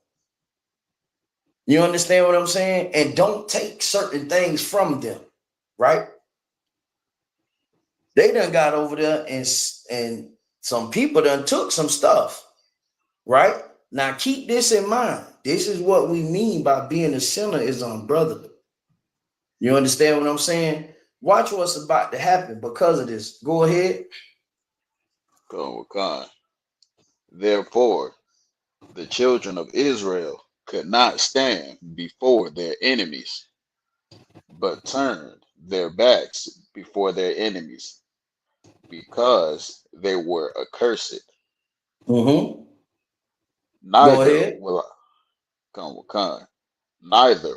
You understand what I'm saying? And don't take certain things from them, right? They done got over there and some people done took some stuff, right? Now keep this in mind. This is what we mean by being a sinner is unbrotherly. You understand what I'm saying? Watch what's about to happen because of this. Go ahead. Therefore, the children of Israel could not stand before their enemies, but turned their backs before their enemies, because they were accursed. Mm-hmm. Go Neither ahead. will neither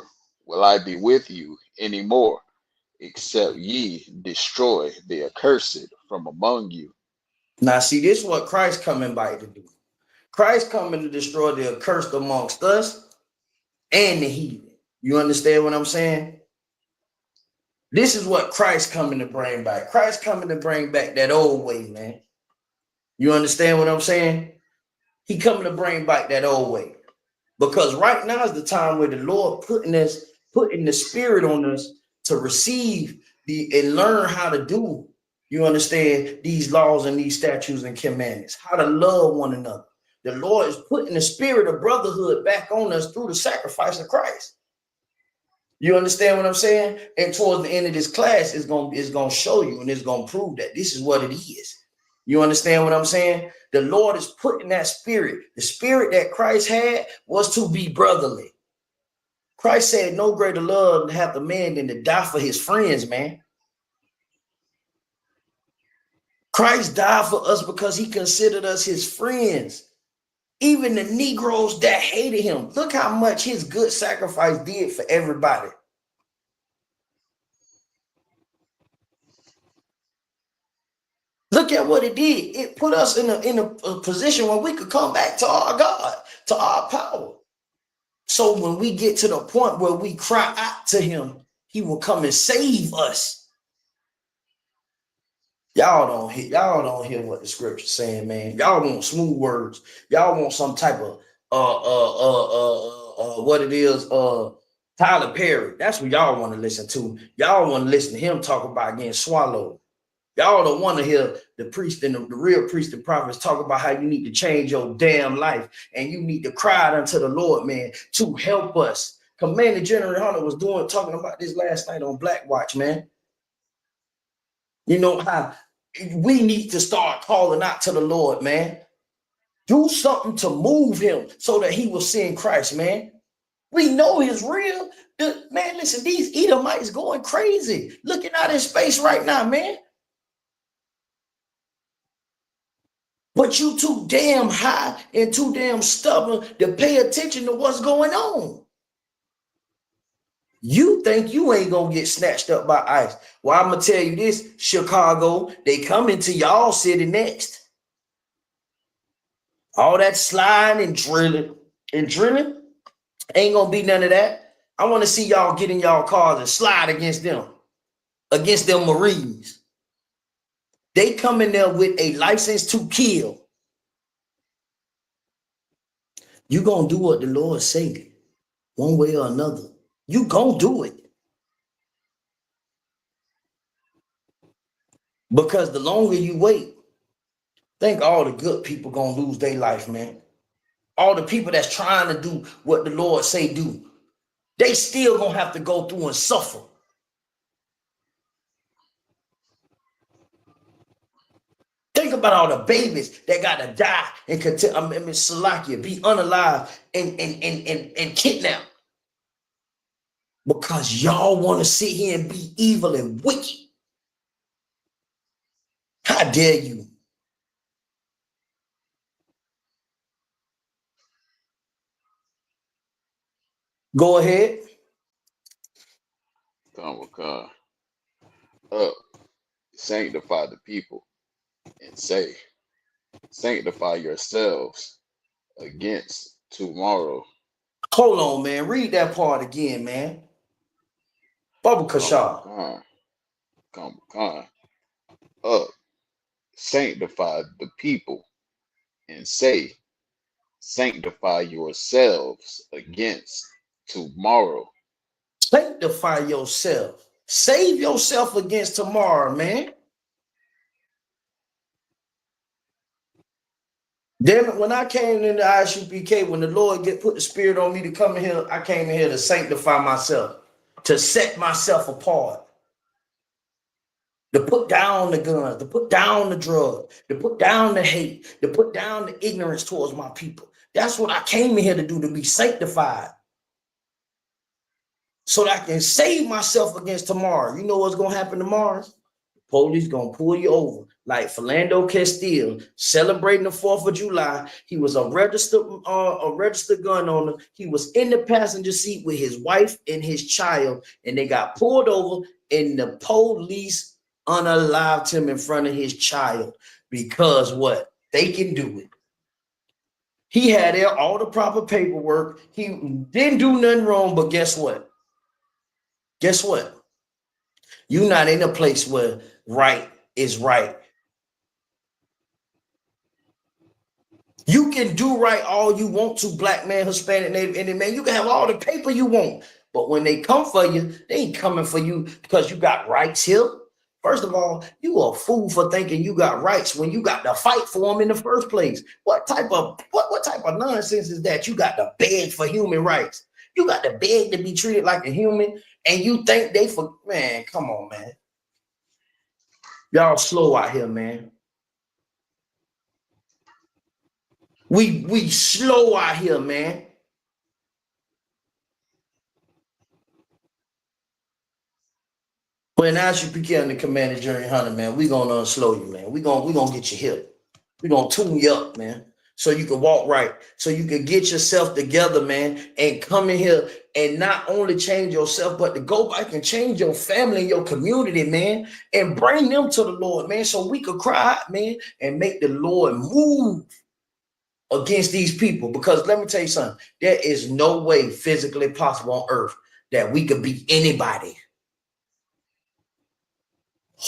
will I be with you any more, except ye destroy the accursed from among you. Now, see, this is what Christ coming by to do. Christ coming to destroy the accursed amongst us and the heathen. You understand what I'm saying? This is what Christ coming to bring back. Christ coming to bring back that old way, man. You understand what I'm saying? He coming to bring back that old way. Because right now is the time where the Lord putting the spirit on us to receive and learn how to do, you understand, these laws and these statutes and commandments, how to love one another. The Lord is putting the spirit of brotherhood back on us through the sacrifice of Christ. You understand what I'm saying? And towards the end of this class, it's gonna show you and it's gonna prove that this is what it is. You understand what I'm saying? The Lord is putting that spirit. The spirit that Christ had was to be brotherly. Christ said, no greater love to have the man than to die for his friends, man. Christ died for us because he considered us his friends. Even the Negroes that hated him. Look how much his good sacrifice did for everybody. Look at what it did. It put us in a position where we could come back to our God, to our power. So when we get to the point where we cry out to him, he will come and save us. Y'all don't hear what the scripture's saying, man. Y'all want smooth words. Y'all want some type of what it is, Tyler Perry. That's what y'all want to listen to. Y'all want to listen to him talk about getting swallowed. Y'all don't want to hear the priest and the real priest and prophets talk about how you need to change your damn life and you need to cry unto the Lord, man, to help us. Commander General Hunter was talking about this last night on Black Watch, man. You know how we need to start calling out to the Lord, man. Do something to move him so that he will send Christ, man. We know he's real. Man, listen, these Edomites going crazy, looking out in space right now, man. But you too damn high and too damn stubborn to pay attention to what's going on. You think you ain't gonna get snatched up by ICE. Well, I'm gonna tell you this, Chicago, they coming to y'all city next. All that sliding and drilling ain't gonna be none of that. I want to see y'all get in y'all cars and slide against them Marines. They come in there with a license to kill. You gonna do what the Lord say, one way or another. You gonna do it. Because the longer you wait, think all the good people gonna lose their life, man. All the people that's trying to do what the Lord say do, they still gonna have to go through and suffer. Think about all the babies that gotta die and Salakia, be unalive and kidnapped. Because y'all want to sit here and be evil and wicked. How dare you? Go ahead. Come, up, sanctify the people, and say, sanctify yourselves against tomorrow. Hold on, man. Read that part again, man. Baba Kashar. Come, up, sanctify the people, and say, sanctify yourselves against tomorrow. Sanctify yourself. Save yourself against tomorrow, man. Damn it, when I came into ISUPK, when the Lord put the spirit on me to come in here, I came in here to sanctify myself, to set myself apart, to put down the guns, to put down the drug, to put down the hate, to put down the ignorance towards my people. That's what I came in here to do, to be sanctified, so that I can save myself against tomorrow. You know what's going to happen tomorrow? Police gonna pull you over like Philando Castile celebrating the 4th of July. He was a registered gun owner. He was in the passenger seat with his wife and his child, and they got pulled over, and the police unalived him in front of his child because what? They can do it. He had all the proper paperwork. He didn't do nothing wrong, but guess what? Guess what? You're not in a place where right is right. You can do right all you want to, black man, Hispanic, Native Indian man. You can have all the paper you want. But when they come for you, they ain't coming for you because you got rights here. First of all, you a fool for thinking you got rights when you got to fight for them in the first place. What type of nonsense is that? You got to beg for human rights. You got to beg to be treated like a human, and you think man, come on, man. Y'all slow out here, man. We slow out here, man. When ISUPK and the Commander Jerry Hunter, man, we gonna unslow you, man. We gonna get you here. We gonna tune you up, man, so you can walk right, so you can get yourself together, man, and come in here and not only change yourself, but to go back and change your family and your community, man, and bring them to the Lord, man, so we could cry out, man, and make the Lord move against these people. Because let me tell you something, there is no way physically possible on earth that we could beat anybody.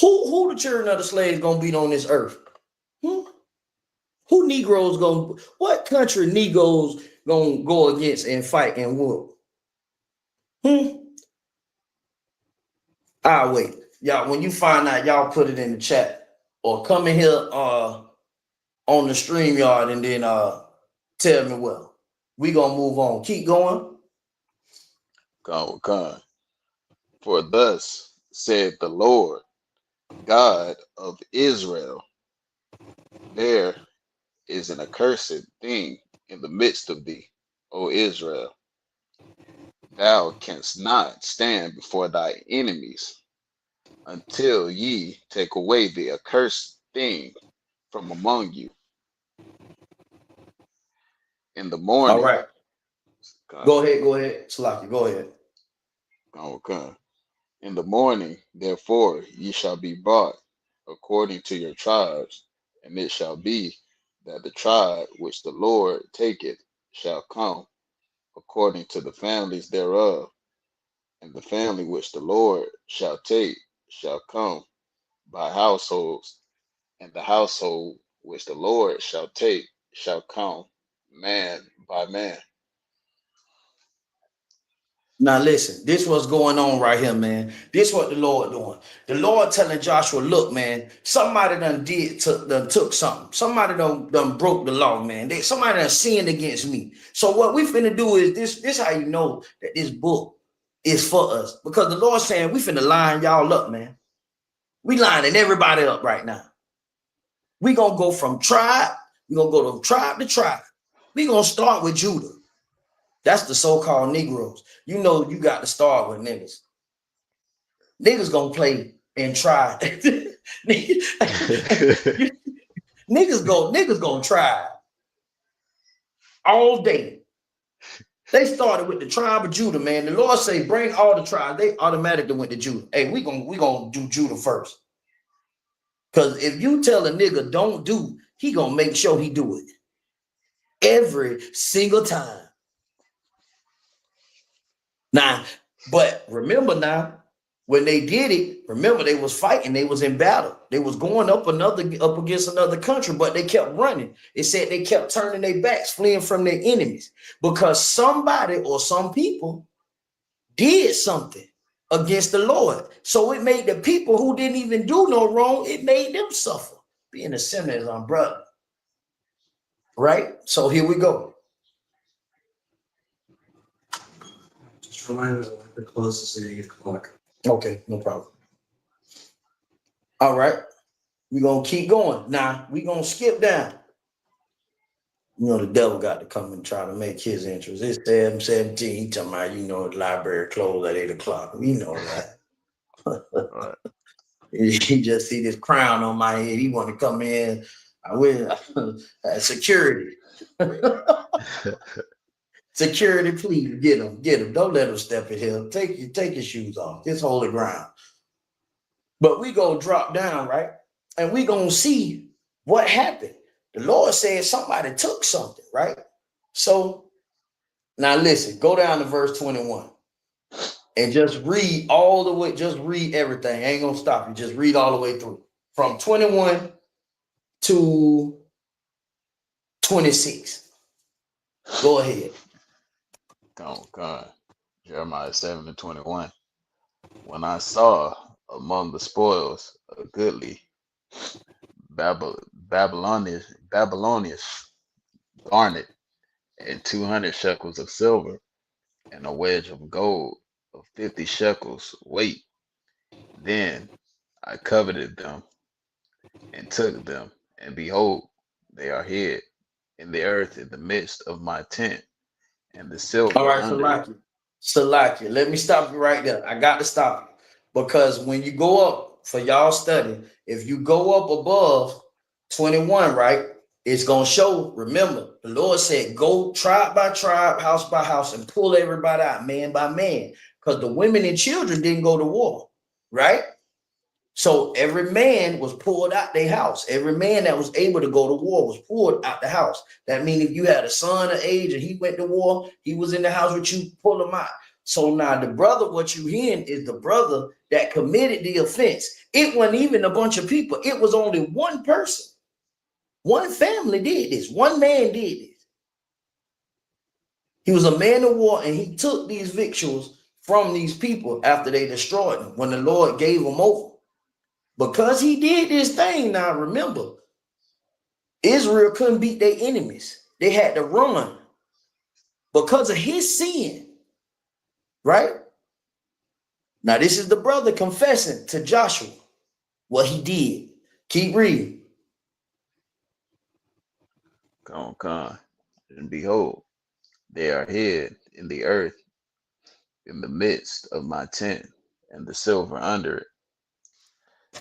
Who the children of the slaves gonna beat on this earth? Hmm? Who Negroes gonna, what country Negroes gonna go against and fight and whoop? I'll wait. Y'all, when you find out, y'all put it in the chat or come in here on the stream yard and then tell me well. We gonna move on. Keep going. Con. For thus said the Lord God of Israel, there is an accursed thing in the midst of thee, O Israel. Thou canst not stand before thy enemies until ye take away the accursed thing from among you. In the All morning, right. Go ahead. Slaki, go ahead. Con. In the morning, therefore, ye shall be brought according to your tribes, and it shall be that the tribe which the Lord taketh shall come according to the families thereof, and the family which the Lord shall take shall come by households, and the household which the Lord shall take shall come man by man. Now listen, this what's going on right here, man. This what the Lord doing. The Lord telling Joshua, look, man, somebody done took something. Somebody done broke the law, man. Somebody done sinned against me. So what we finna do is this how you know that this book is for us. Because the Lord saying we finna line y'all up, man. We lining everybody up right now. We gonna go from tribe. We gonna go from tribe to tribe. We gonna start with Judah. That's the so-called Negroes. You know you got to start with niggas. Niggas gonna play and try. niggas gonna try all day. They started with the tribe of Judah, man. The Lord say, bring all the tribes. They automatically went to Judah. Hey, we gonna do Judah first. Because if you tell a nigga don't do, he gonna make sure he do it. Every single time. Now, but remember now, when they did it, remember they was fighting, they was in battle. They was going up against another country, but they kept running. It said they kept turning their backs, fleeing from their enemies, because somebody or some people did something against the Lord. So it made the people who didn't even do no wrong, it made them suffer. Being a sinner is unbrotherly. Right? So here we go. Just remind us when we're close to 8 o'clock. Okay, no problem. All right. We're gonna keep going. Now we're gonna skip down. You know, the devil got to come and try to make his interest. It's 7:17. He talking about, you know, the library closed at 8 o'clock. We know that. Right. He just see this crown on my head. He want to come in with security. Security, please get him. Don't let him step in here. Take your shoes off. It's holy ground. But we gonna drop down, right? And we gonna see what happened. The Lord said somebody took something, right? So now listen, go down to verse 21 and just read all the way, just read everything. I ain't gonna stop you. Just read all the way through from 21 to 26. Go ahead. Con. Jeremiah 7:21. When I saw among the spoils a goodly Babylonish garnet and 200 shekels of silver and a wedge of gold of 50 shekels weight, then I coveted them and took them, and behold, they are hid. in the earth in the midst of my tent, and the All silver right, under it. Salakia. Let me stop you right there. I got to stop you because when you go up for y'all study, if you go up above 21, right, it's gonna show. Remember, the Lord said, "Go tribe by tribe, house by house, and pull everybody out, man by man," because the women and children didn't go to war, right? So every man was pulled out their house. Every man that was able to go to war was pulled out the house. That means if you had a son of age and he went to war, he was in the house with you, pull him out. So now the brother, what you hearing is the brother that committed the offense. It wasn't even a bunch of people. It was only one person. One family did this. One man did this. He was a man of war and he took these victuals from these people after they destroyed them when the Lord gave them over. Because he did this thing, now remember, Israel couldn't beat their enemies. They had to run because of his sin, right? Now, this is the brother confessing to Joshua what he did. Keep reading. Come, and behold, they are hid in the earth in the midst of my tent, and the silver under it.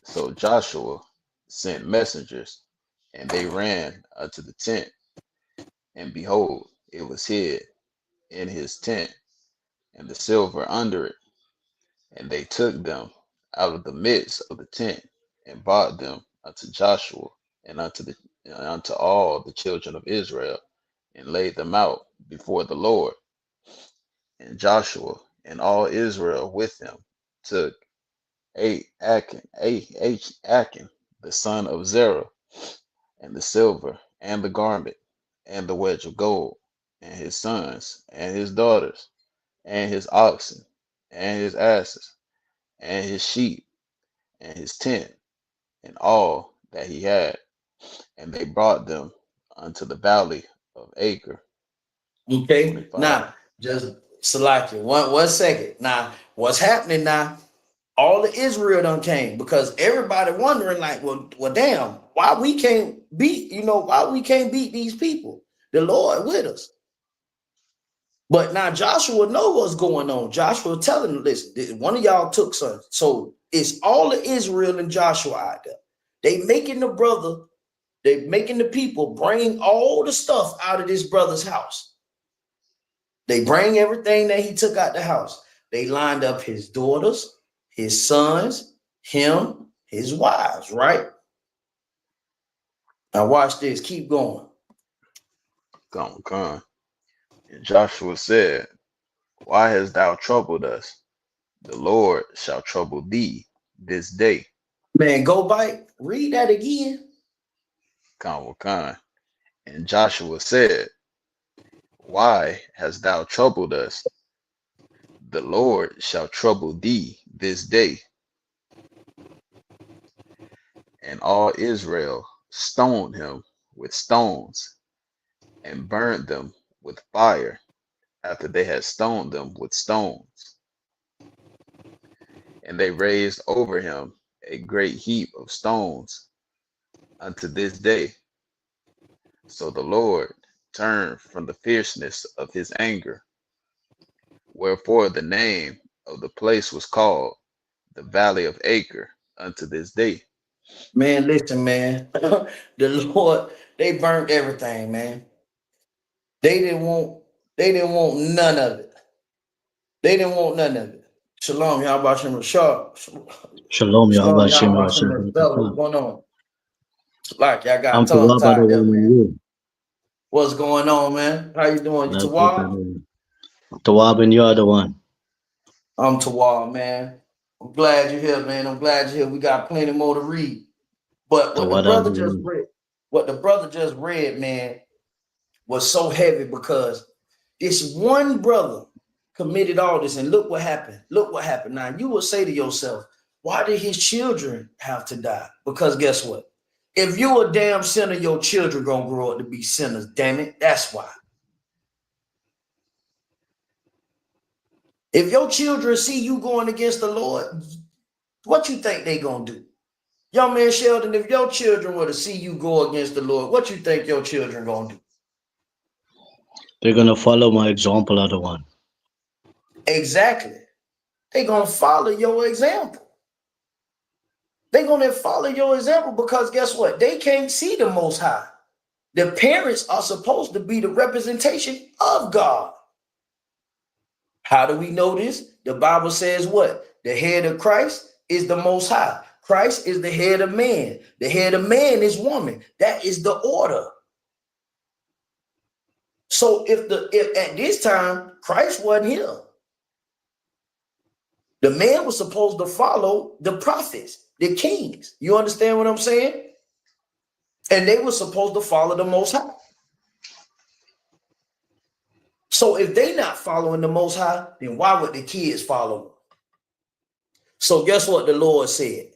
So Joshua sent messengers, and they ran unto the tent, and behold, it was hid in his tent, and the silver under it. And they took them out of the midst of the tent, and brought them unto Joshua and unto all the children of Israel, and laid them out before the Lord. And Joshua and all Israel with him took Achan, the son of Zerah, and the silver, and the garment, and the wedge of gold, and his sons, and his daughters, and his oxen, and his asses, and his sheep, and his tent, and all that he had. And they brought them unto the valley of Acre. Okay. 25. Now, just Salakia, one second. Now, what's happening now? All of Israel done came because everybody wondering, like, well, damn, why we can't beat, why we can't beat these people? The Lord with us. But now Joshua know what's going on. Joshua telling them, listen, one of y'all took some. So it's all of Israel and Joshua out there. They making the people bring all the stuff out of this brother's house. They bring everything that he took out the house. They lined up his daughters, his sons, him, his wives, right? Now watch this. Keep going. Come. And Joshua said, why hast thou troubled us? The Lord shall trouble thee this day. Man, go bite. Read that again. Con. And Joshua said, why hast thou troubled us? The Lord shall trouble thee this day. And all Israel stoned him with stones, and burned them with fire, after they had stoned them with stones. And they raised over him a great heap of stones unto this day. So the Lord turned from the fierceness of his anger, wherefore the name of the place was called the Valley of Acre unto this day. Man, listen, man. The Lord, they burnt everything, man. They didn't want, they didn't want none of it. They didn't want none of it. Shalom, y'all about Shem Shalom. Shalom, Shalom, Yahweh y'all Shem about Rasha Shem Bella. What's Barakatah. going on? Like y'all got I'm tongue Tawab by the tied there, one in man. you. What's going on, man? How you doing? You That's it, Tawab? brother. Tawab and you are the one. I'm Tawab, man. I'm glad you're here, man. I'm glad you're here. We got plenty more to read. But what the Tawad are brother the just one. read, man, was so heavy because this one brother committed all this, and look what happened. Look what happened. Now you will say to yourself, why did his children have to die? Because guess what? If you're a damn sinner, your children gonna grow up to be sinners. Damn it, that's why. If your children see you going against the Lord, what you think they gonna do? Young man Sheldon, if your children were to see you go against the Lord, what you think your children gonna do? They're gonna follow my example, other one. Exactly. They're going to follow your example. They're going to follow your example because guess what? They can't see the Most High. The parents are supposed to be the representation of God. How do we know this? The Bible says what? The head of Christ is the Most High. Christ is the head of man. The head of man is woman. That is the order. So if at this time Christ wasn't here, the man was supposed to follow the prophets, the kings. You understand what I'm saying? And they were supposed to follow the Most High. So if they not following the Most High, then why would the kids follow them? So guess what the Lord said?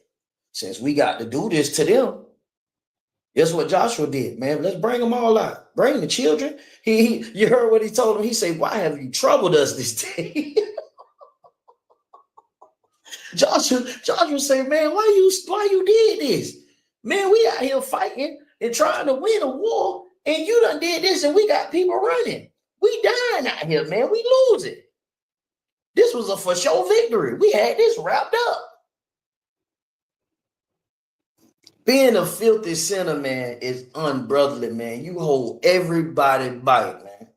Since we got to do this to them, guess what Joshua did, man? Let's bring them all out. Bring the children. You heard what he told them. He said, why have you troubled us this day? Joshua said, man, why you did this? Man, we out here fighting and trying to win a war, and you done did this, and we got people running. We dying out here, man. We losing. This was a for sure victory. We had this wrapped up. Being a filthy sinner, man, is unbrotherly, man. You hold everybody back, man.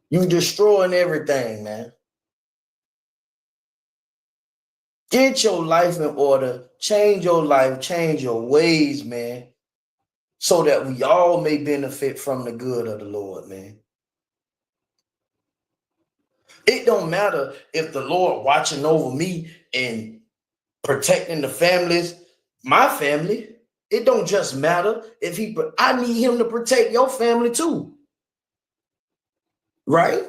You destroying everything, man. Get your life in order. Change your life. Change your ways, man. So that we all may benefit from the good of the Lord, man. It don't matter if the Lord watching over me and protecting the families, my family. It don't just matter if I need him to protect your family too. Right?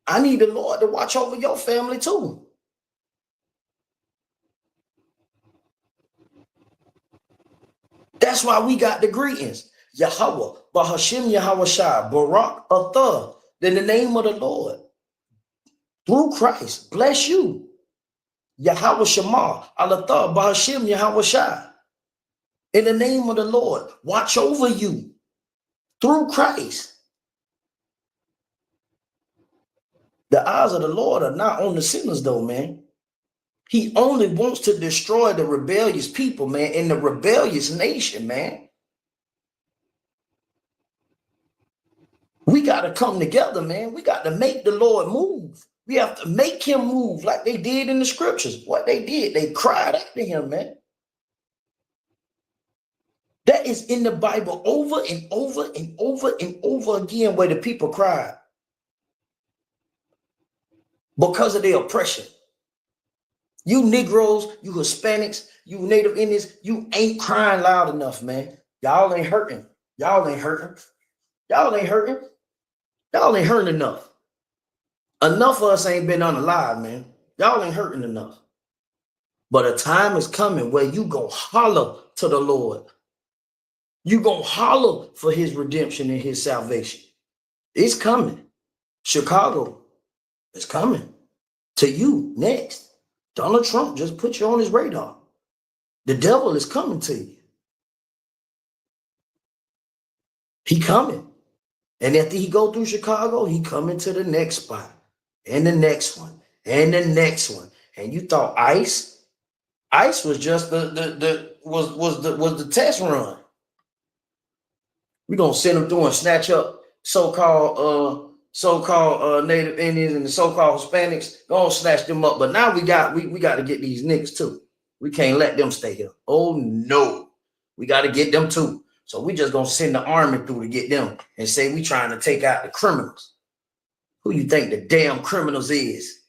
I need the Lord to watch over your family too. That's why we got the greetings. Yahweh, Bahashim Yahweh Shai, Barak Atah, in the name of the Lord. Through Christ, bless you. Yahweh Shema, Alatah, Bahashim Yahweh Shai. In the name of the Lord, watch over you. Through Christ. The eyes of the Lord are not on the sinners though, man. He only wants to destroy the rebellious people, man, in the rebellious nation, man. We got to come together, man. We got to make the Lord move. We have to make him move like they did in the scriptures. What they did, they cried after him, man. That is in the Bible over and over and over and over again where the people cried because of their oppression. You Negroes, you Hispanics, you Native Indians, you ain't crying loud enough, man. Y'all ain't hurting. Y'all ain't hurting. Y'all ain't hurting. Y'all ain't hurting enough. Enough of us ain't been unalive, man. Y'all ain't hurting enough. But a time is coming where you gonna holler to the Lord. You gonna holler for his redemption and his salvation. It's coming. Chicago is coming to you next. Donald Trump just put you on his radar. The devil is coming to you. He coming. And after he go through Chicago, he coming to the next spot. And the next one. And the next one. And you thought ICE was just the test run. We're gonna send them through and snatch up so-called Native Indians and the so-called Hispanics. Gonna snatch them up. But now we got to get these niggas too. We can't let them stay here. Oh no, we got to get them too. So we just gonna send the army through to get them and say we trying to take out the criminals. Who you think the damn criminals is?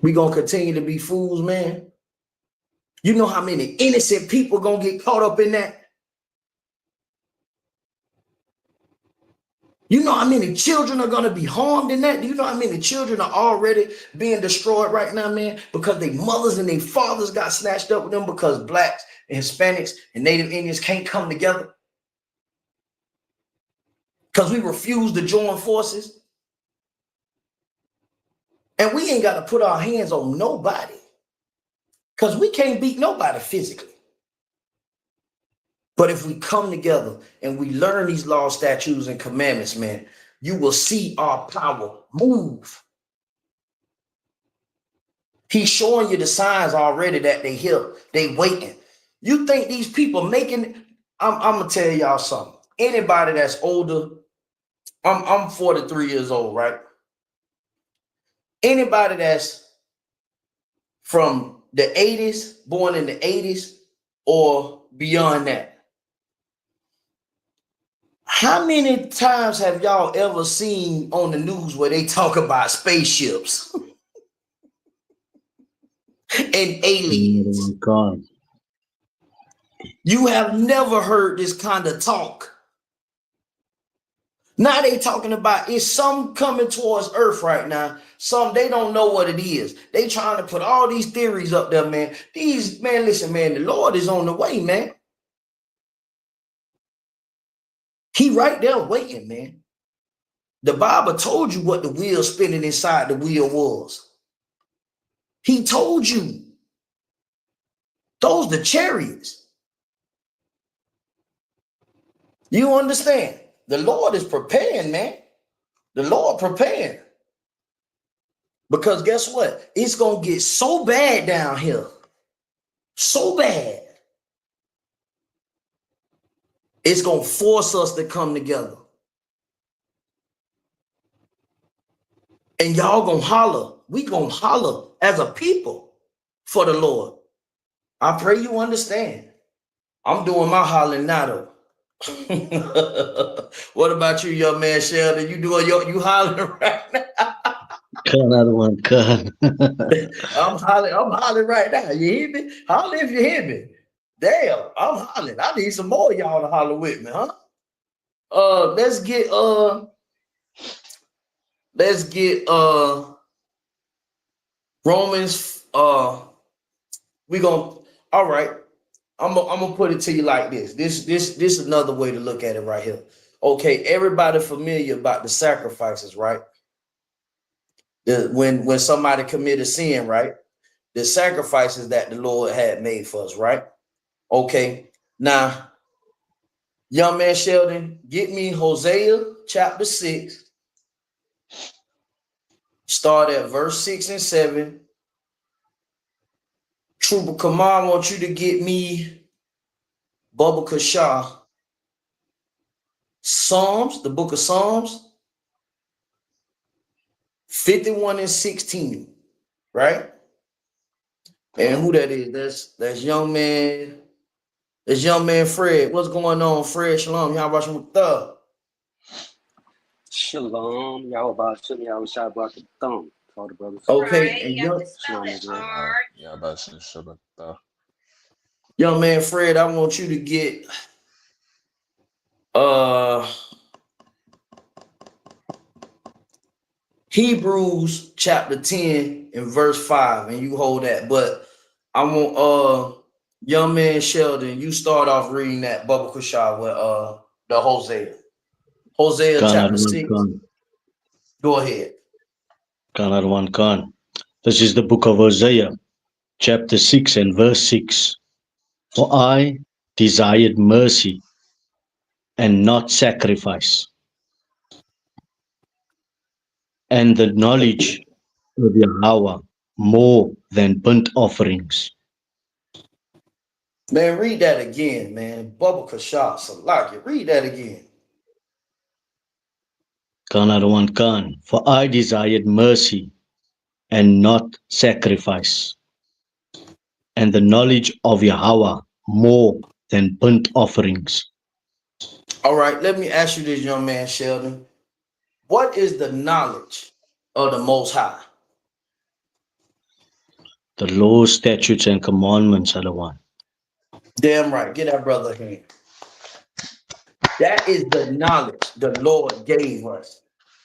We gonna continue to be fools, man. You know how many innocent people gonna get caught up in that? You know how many children are gonna be harmed in that? Do you know how many children are already being destroyed right now, man? Because their mothers and their fathers got snatched up with them because blacks and Hispanics and Native Indians can't come together. Because we refuse to join forces. And we ain't got to put our hands on nobody. Because we can't beat nobody physically. But if we come together and we learn these laws, statutes, and commandments, man, you will see our power move. He's showing you the signs already that they here, they waiting. You think these people making, I'm gonna tell y'all something. Anybody that's older, I'm 43 years old, right? Anybody that's from the 80s, born in the 80s or beyond that, how many times have y'all ever seen on the news where they talk about spaceships and aliens? God. You have never heard this kind of talk. Now they talking about it's some coming towards Earth right now. Some they don't know what it is. They trying to put all these theories up there, man. Listen, man, the Lord is on the way, man. He right there waiting, man. The Bible told you what the wheel spinning inside the wheel was. He told you. Those the chariots. You understand? The Lord is preparing, man. The Lord preparing. Because guess what? It's going to get so bad down here. So bad. It's going to force us to come together. And y'all going to holler. We going to holler as a people for the Lord. I pray you understand. I'm doing my hollering now, though. What about you, young man Sheldon? You doing you hollering right now? Another one, God. I'm hollering right now. You hear me? Holler if you hear me. Damn, I'm hollering. I need some more of y'all to holler with me, huh? Let's get Romans. We gonna all right. I'm gonna put it to you like this. This is another way to look at it right here. Okay, everybody familiar about the sacrifices, right? When somebody committed sin, right? The sacrifices that the Lord had made for us, right? Okay. Now, young man Sheldon, get me Hosea chapter 6. Start at verse 6 and 7. Trooper Kamal, I want you to get me Bubba Kashah. Psalms, the book of Psalms, 51 and 16, right? And who that is? That's young man. That's young man Fred. What's going on, Fred? Shalom. Y'all watching with Thug. Shalom, y'all about Shalom, y'all shot about the thumb. All the brothers. Okay, Right, and you have to spell it hard. Yeah, about to shut up. young man Fred, I want you to get Hebrews chapter 10 and verse 5, and you hold that. But I want young man Sheldon, you start off reading that Bubba Kushah with the Hosea. Hosea chapter 6. Go ahead. Another one, Khan. This is the book of Hosea, chapter 6 and verse 6. For I desired mercy and not sacrifice, and the knowledge of Yahweh more than burnt offerings. Man, read that again, man. Bubba Kushah, Salaki. Read that again. Another one, Khan. For I desired mercy and not sacrifice, and the knowledge of Yahweh more than burnt offerings. All right, let me ask you this, young man Sheldon. What is the knowledge of the Most High? The laws, statutes, and commandments are the one. Damn right. Get that brother a hand. That is the knowledge the Lord gave us.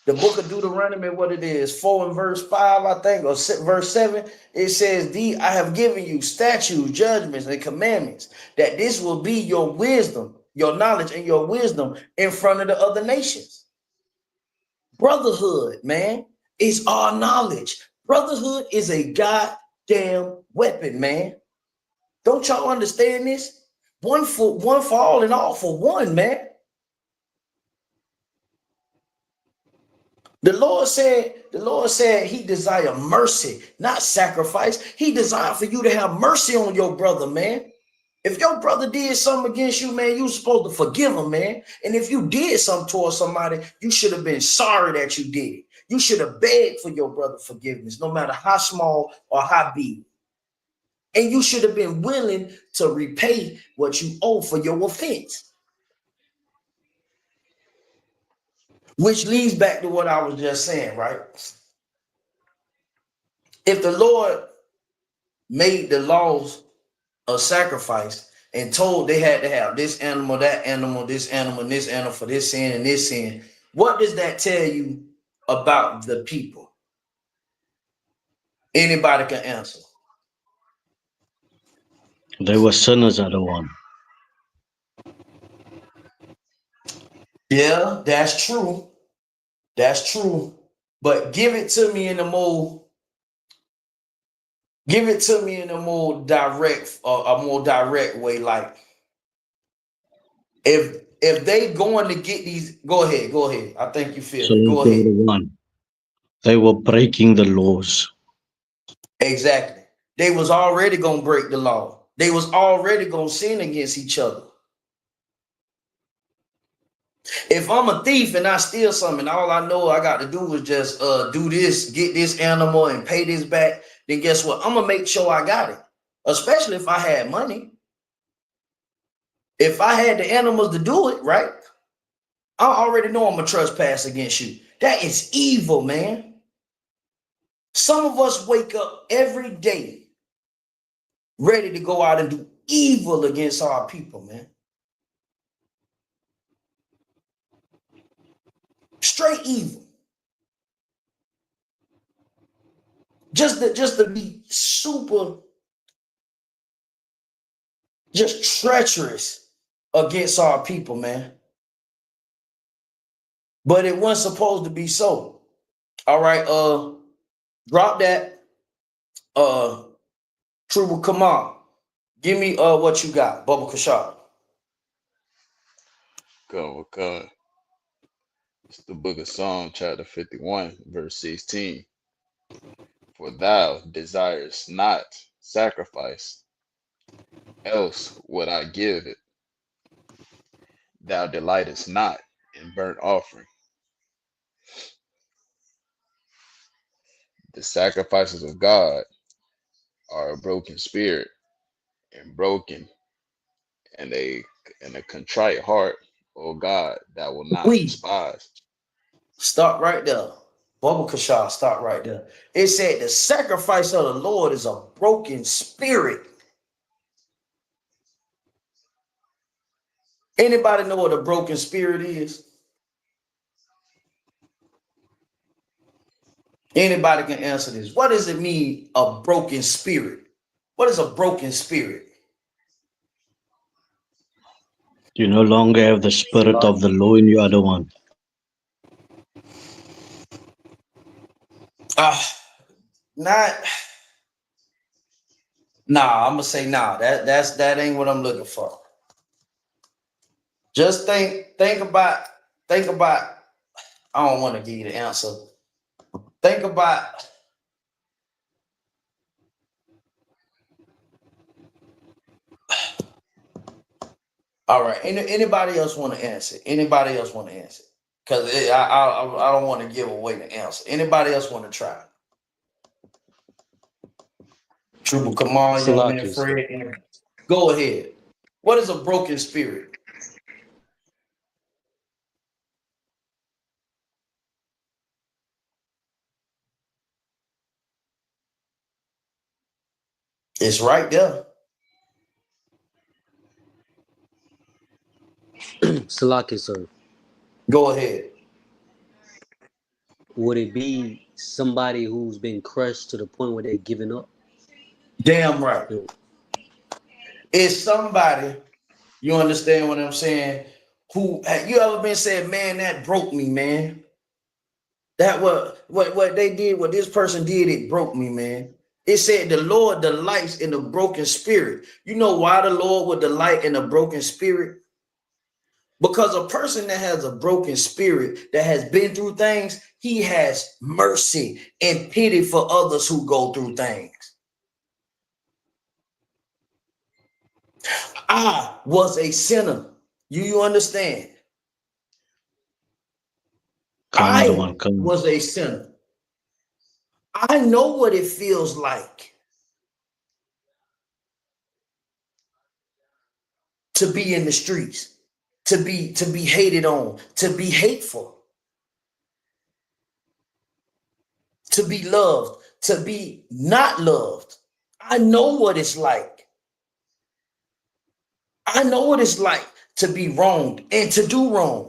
The book of Deuteronomy, what it is, 4 and verse 5, I think, or verse 7, it says, I have given you statutes, judgments, and commandments, that this will be your wisdom, your knowledge, and your wisdom in front of the other nations. Brotherhood, man, is our knowledge. Brotherhood is a goddamn weapon, man. Don't y'all understand this? One for all and all for one, man. The Lord said he desire mercy, not sacrifice. He desired for you to have mercy on your brother, man. If your brother did something against you, man, you supposed to forgive him, man. And if you did something towards somebody, you should have been sorry that you did it. You should have begged for your brother forgiveness, no matter how small or how big. And you should have been willing to repay what you owe for your offense. Which leads back to what I was just saying, right? If the Lord made the laws of sacrifice and told they had to have this animal, that animal, this animal, and this animal for this sin and this sin, what does that tell you about the people? Anybody can answer. They were sinners, Adawan. Yeah, that's true. That's true. But give it to me in a more direct, a more direct way. Like if they going to get these, go ahead. I think you feel So, me. Go ahead. Adawan, they were breaking the laws. Exactly. They was already gonna break the law. They was already gonna sin against each other. If I'm a thief and I steal something, all I know I got to do is just do this, get this animal and pay this back, then guess what? I'm gonna make sure I got it. Especially if I had money. If I had the animals to do it, right? I already know I'm a trespass against you. That is evil, man. Some of us wake up every day ready to go out and do evil against our people, man. Straight evil. Just to be super, just treacherous against our people, man. But it wasn't supposed to be so. All right, drop that. True, come on. Give me what you got, Bubba Kashar. Come. It's the book of Psalm, chapter 51, verse 16. For thou desirest not sacrifice, else would I give it. Thou delightest not in burnt offering. The sacrifices of God are a broken spirit and broken and a contrite heart, O God, that will not Please despise. stop right there. Bubba Kashar, stop right there. It said the sacrifice of the Lord is a broken spirit. Anybody know what a broken spirit is? Anybody can answer this. What does it mean, a broken spirit? What is a broken spirit? You no longer have the spirit of the Salaki. law in you, Adawan. Not nah, I'm gonna say nah. That ain't what I'm looking for. Just think about I don't want to give you the answer. Think about all right. Anybody else want to answer? Anybody else want to answer? Because I don't want to give away the answer. Anybody else want to try? Trooper Kamal, young man Salaki, sir. Fred. Go ahead. What is a broken spirit? It's right there. Salaki, sir. Go ahead. Would it be somebody who's been crushed to the point where they're giving up? Damn right. Mm. It's somebody, you understand what I'm saying? Who have you ever been said, man, that broke me, man? That what they did, what this person did, it broke me, man. It said the Lord delights in a broken spirit. You know why the Lord would delight in a broken spirit? Because a person that has a broken spirit, that has been through things, he has mercy and pity for others who go through things. I was a sinner. You understand? Khan another I one, Khan. was a sinner. I know what it feels like to be in the streets, to be hated on, to be hateful, to be loved, to be not loved. I know what it's like. I know what it's like to be wronged and to do wrong.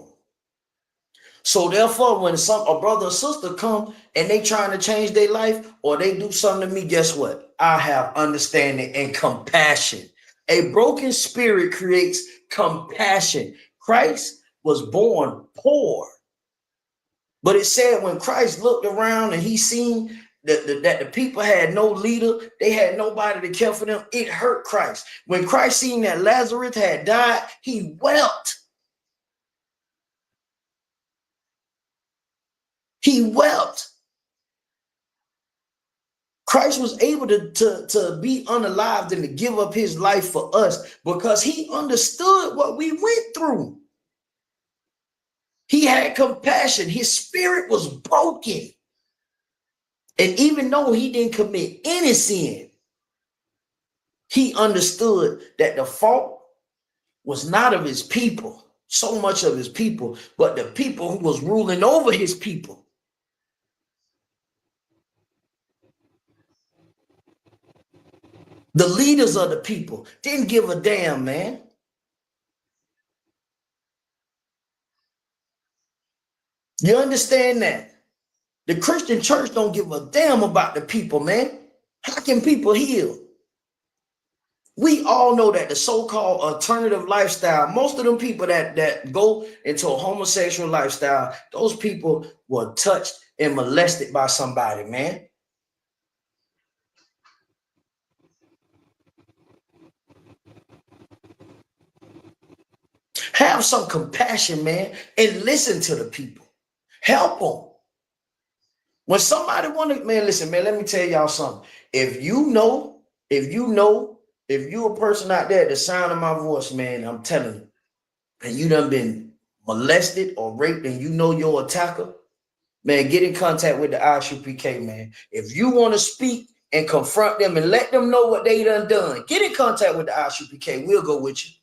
So therefore, when a brother or sister come and they trying to change their life or they do something to me, guess what? I have understanding and compassion. A broken spirit creates compassion. Christ was born poor, but it said when Christ looked around and he seen that the people had no leader, they had nobody to care for them, it hurt Christ. When Christ seen that Lazarus had died, he wept. He wept. Christ was able to be unalived and to give up his life for us because he understood what we went through. He had compassion. His spirit was broken. And even though he didn't commit any sin, he understood that the fault was not of his people, so much of his people, but the people who was ruling over his people. The leaders of the people didn't give a damn, man. You understand that? The Christian church don't give a damn about the people, man. How can people heal? We all know that the so-called alternative lifestyle, most of them people that go into a homosexual lifestyle, those people were touched and molested by somebody, man. Have some compassion, man, and listen to the people. Help them. When somebody want to, man, listen, man, let me tell y'all something. If you a person out there, the sound of my voice, man, I'm telling you, and you done been molested or raped and you know your attacker, man, get in contact with the ISUPK, man. If you want to speak and confront them and let them know what they done, get in contact with the ISUPK. We'll go with you.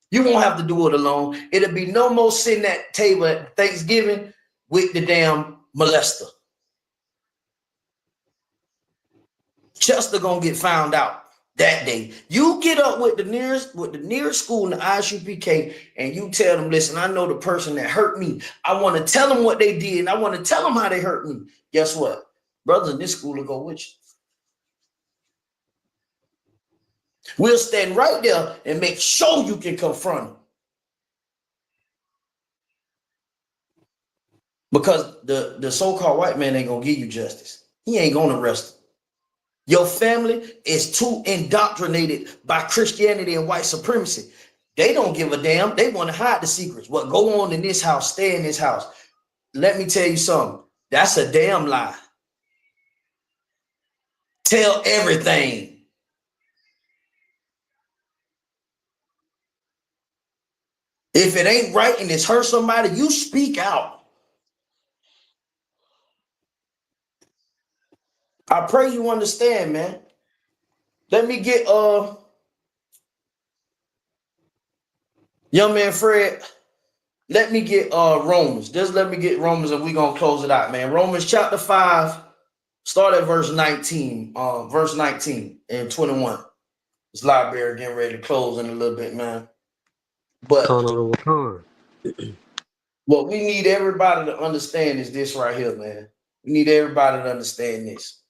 You won't have to do it alone. It'll be no more sitting at table at Thanksgiving with the damn molester. Chester gonna get found out that day. You get up with the nearest school in the ISUPK and you tell them, listen, I know the person that hurt me. I want to tell them what they did and I want to tell them how they hurt me. Guess what? Brothers in this school will go with you. We'll stand right there and make sure you can confront them. Because the so-called white man ain't gonna give you justice. He ain't gonna arrest them. Your family is too indoctrinated by Christianity and white supremacy. They don't give a damn. They want to hide the secrets. What go on in this house, stay in this house. Let me tell you something. That's a damn lie. Tell everything. If it ain't right and it's hurt somebody, you speak out. I pray you understand, man. Let me get young man Fred. Let me get Romans. Just let me get Romans and we're gonna close it out, man. Romans chapter 5, start at verse 19. Verse 19 and 21. This library getting ready to close in a little bit, man. But Khan another one, Khan. what we need everybody to understand is this right here, man. We need everybody to understand this.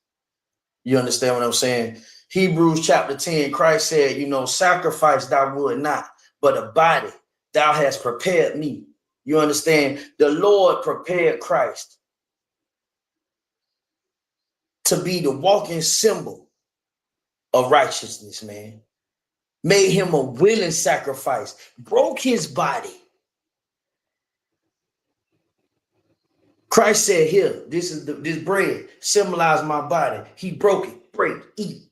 You understand what I'm saying? Hebrews chapter 10, Christ said, sacrifice thou would not, but a body thou hast prepared me. You understand? The Lord prepared Christ to be the walking symbol of righteousness, man. Made him a willing sacrifice, broke his body. Christ said, here, this bread symbolized my body. He broke it, break, eat.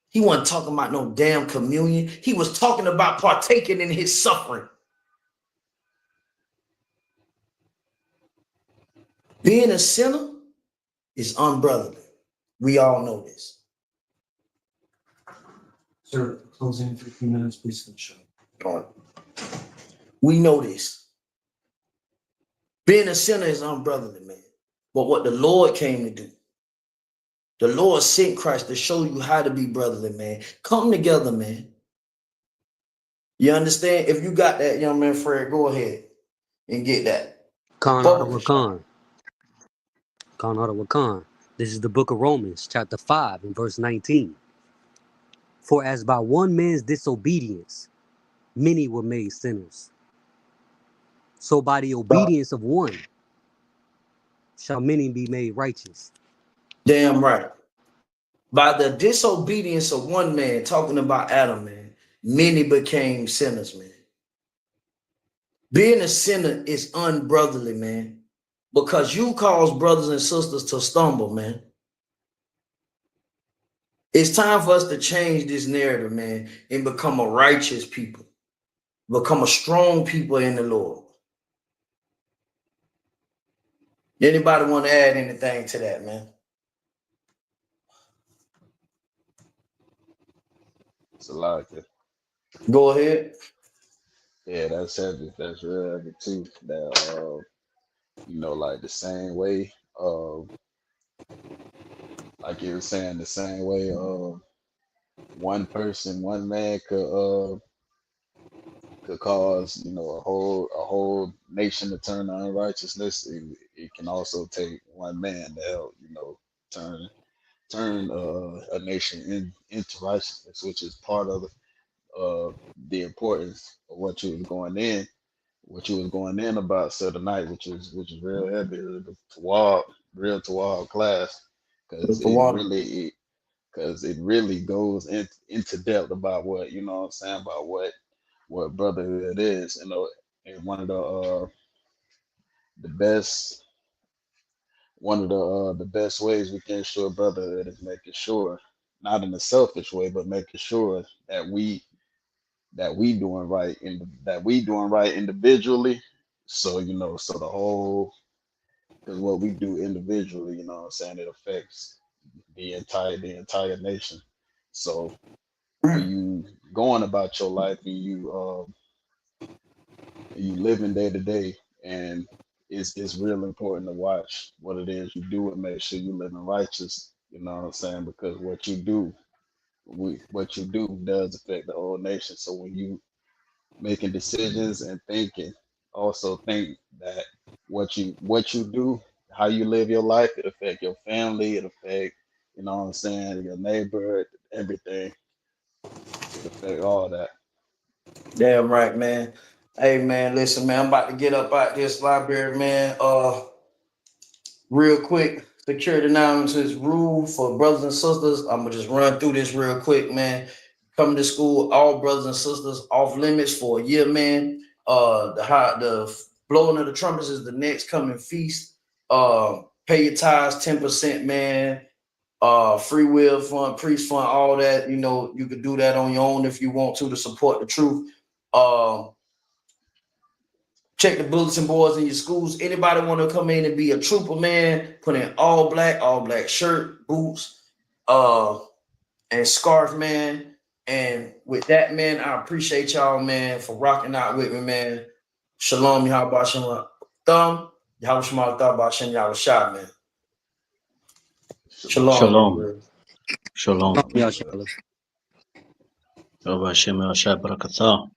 He wasn't talking about no damn communion. He was talking about partaking in his suffering. Being a sinner is unbrotherly. We all know this. Sir, closing 15 minutes, please finish up. We know this. Being a sinner is unbrotherly, man. But what the Lord came to do, the Lord sent Christ to show you how to be brotherly, man. Come together, man. You understand? If you got that, young man, Fred, go ahead and get that. Khan Bubble Khan. Khan. This is the book of Romans, chapter 5, and verse 19. For as by one man's disobedience, many were made sinners, so by the obedience of one shall many be made righteous. Damn right. By the disobedience of one man, talking about Adam, man, many became sinners, man. Being a sinner is unbrotherly, man, because you cause brothers and sisters to stumble, man. It's time for us to change this narrative, man, and become a righteous people, become a strong people in the Lord. Anybody want to add anything to that, man? It's a lot. Go ahead. Yeah, that's heavy. That's real heavy too. That like the same way. Like you were saying, the same way. One person, one man could cause a whole nation to turn to unrighteousness. It can also take one man to help turn a nation into righteousness, which is part of the importance of what you was going in about so tonight, which is real heavy, real tawab class, because it really goes into depth about what I'm saying, about what brotherhood is, and the best the best ways we can ensure brotherhood is making sure, not in a selfish way, but making sure that we doing right individually. So so the whole, because what we do individually, I'm saying, it affects the entire nation. So when you going about your life and you living day to day, and it's real important to watch what it is you do and make sure you living righteous. You know what I'm saying? Because what you do does affect the whole nation. So when you making decisions and thinking, also think that what you do, how you live your life, it affect your family, it affect, what I'm saying, your neighbor, everything. It affect all that. Damn right, man. Hey, man, listen, man, I'm about to get up out this library, man. Real quick, security announcements, rule for brothers and sisters. I'm gonna just run through this real quick, man. Coming to school, all brothers and sisters off limits for a year, man. The blowing of the trumpets is the next coming feast. Pay your tithes 10%, man. Free will fund, priest fund, all that. You could do that on your own if you want to support the truth. Check the bulletin boards in your schools. Anybody want to come in and be a trooper, man? Put in all black shirt, boots, and scarf, man. And with that, man, I appreciate y'all, man, for rocking out with me, man. Shalom, Yahweh Shem Thumb, Yahweh Shem Thumb, Shem Yahweh Shah, man. Shalom, Shalom. brother. Shalom. Yeah, Shalom. Yahweh Hashem Yahshua Barakatah.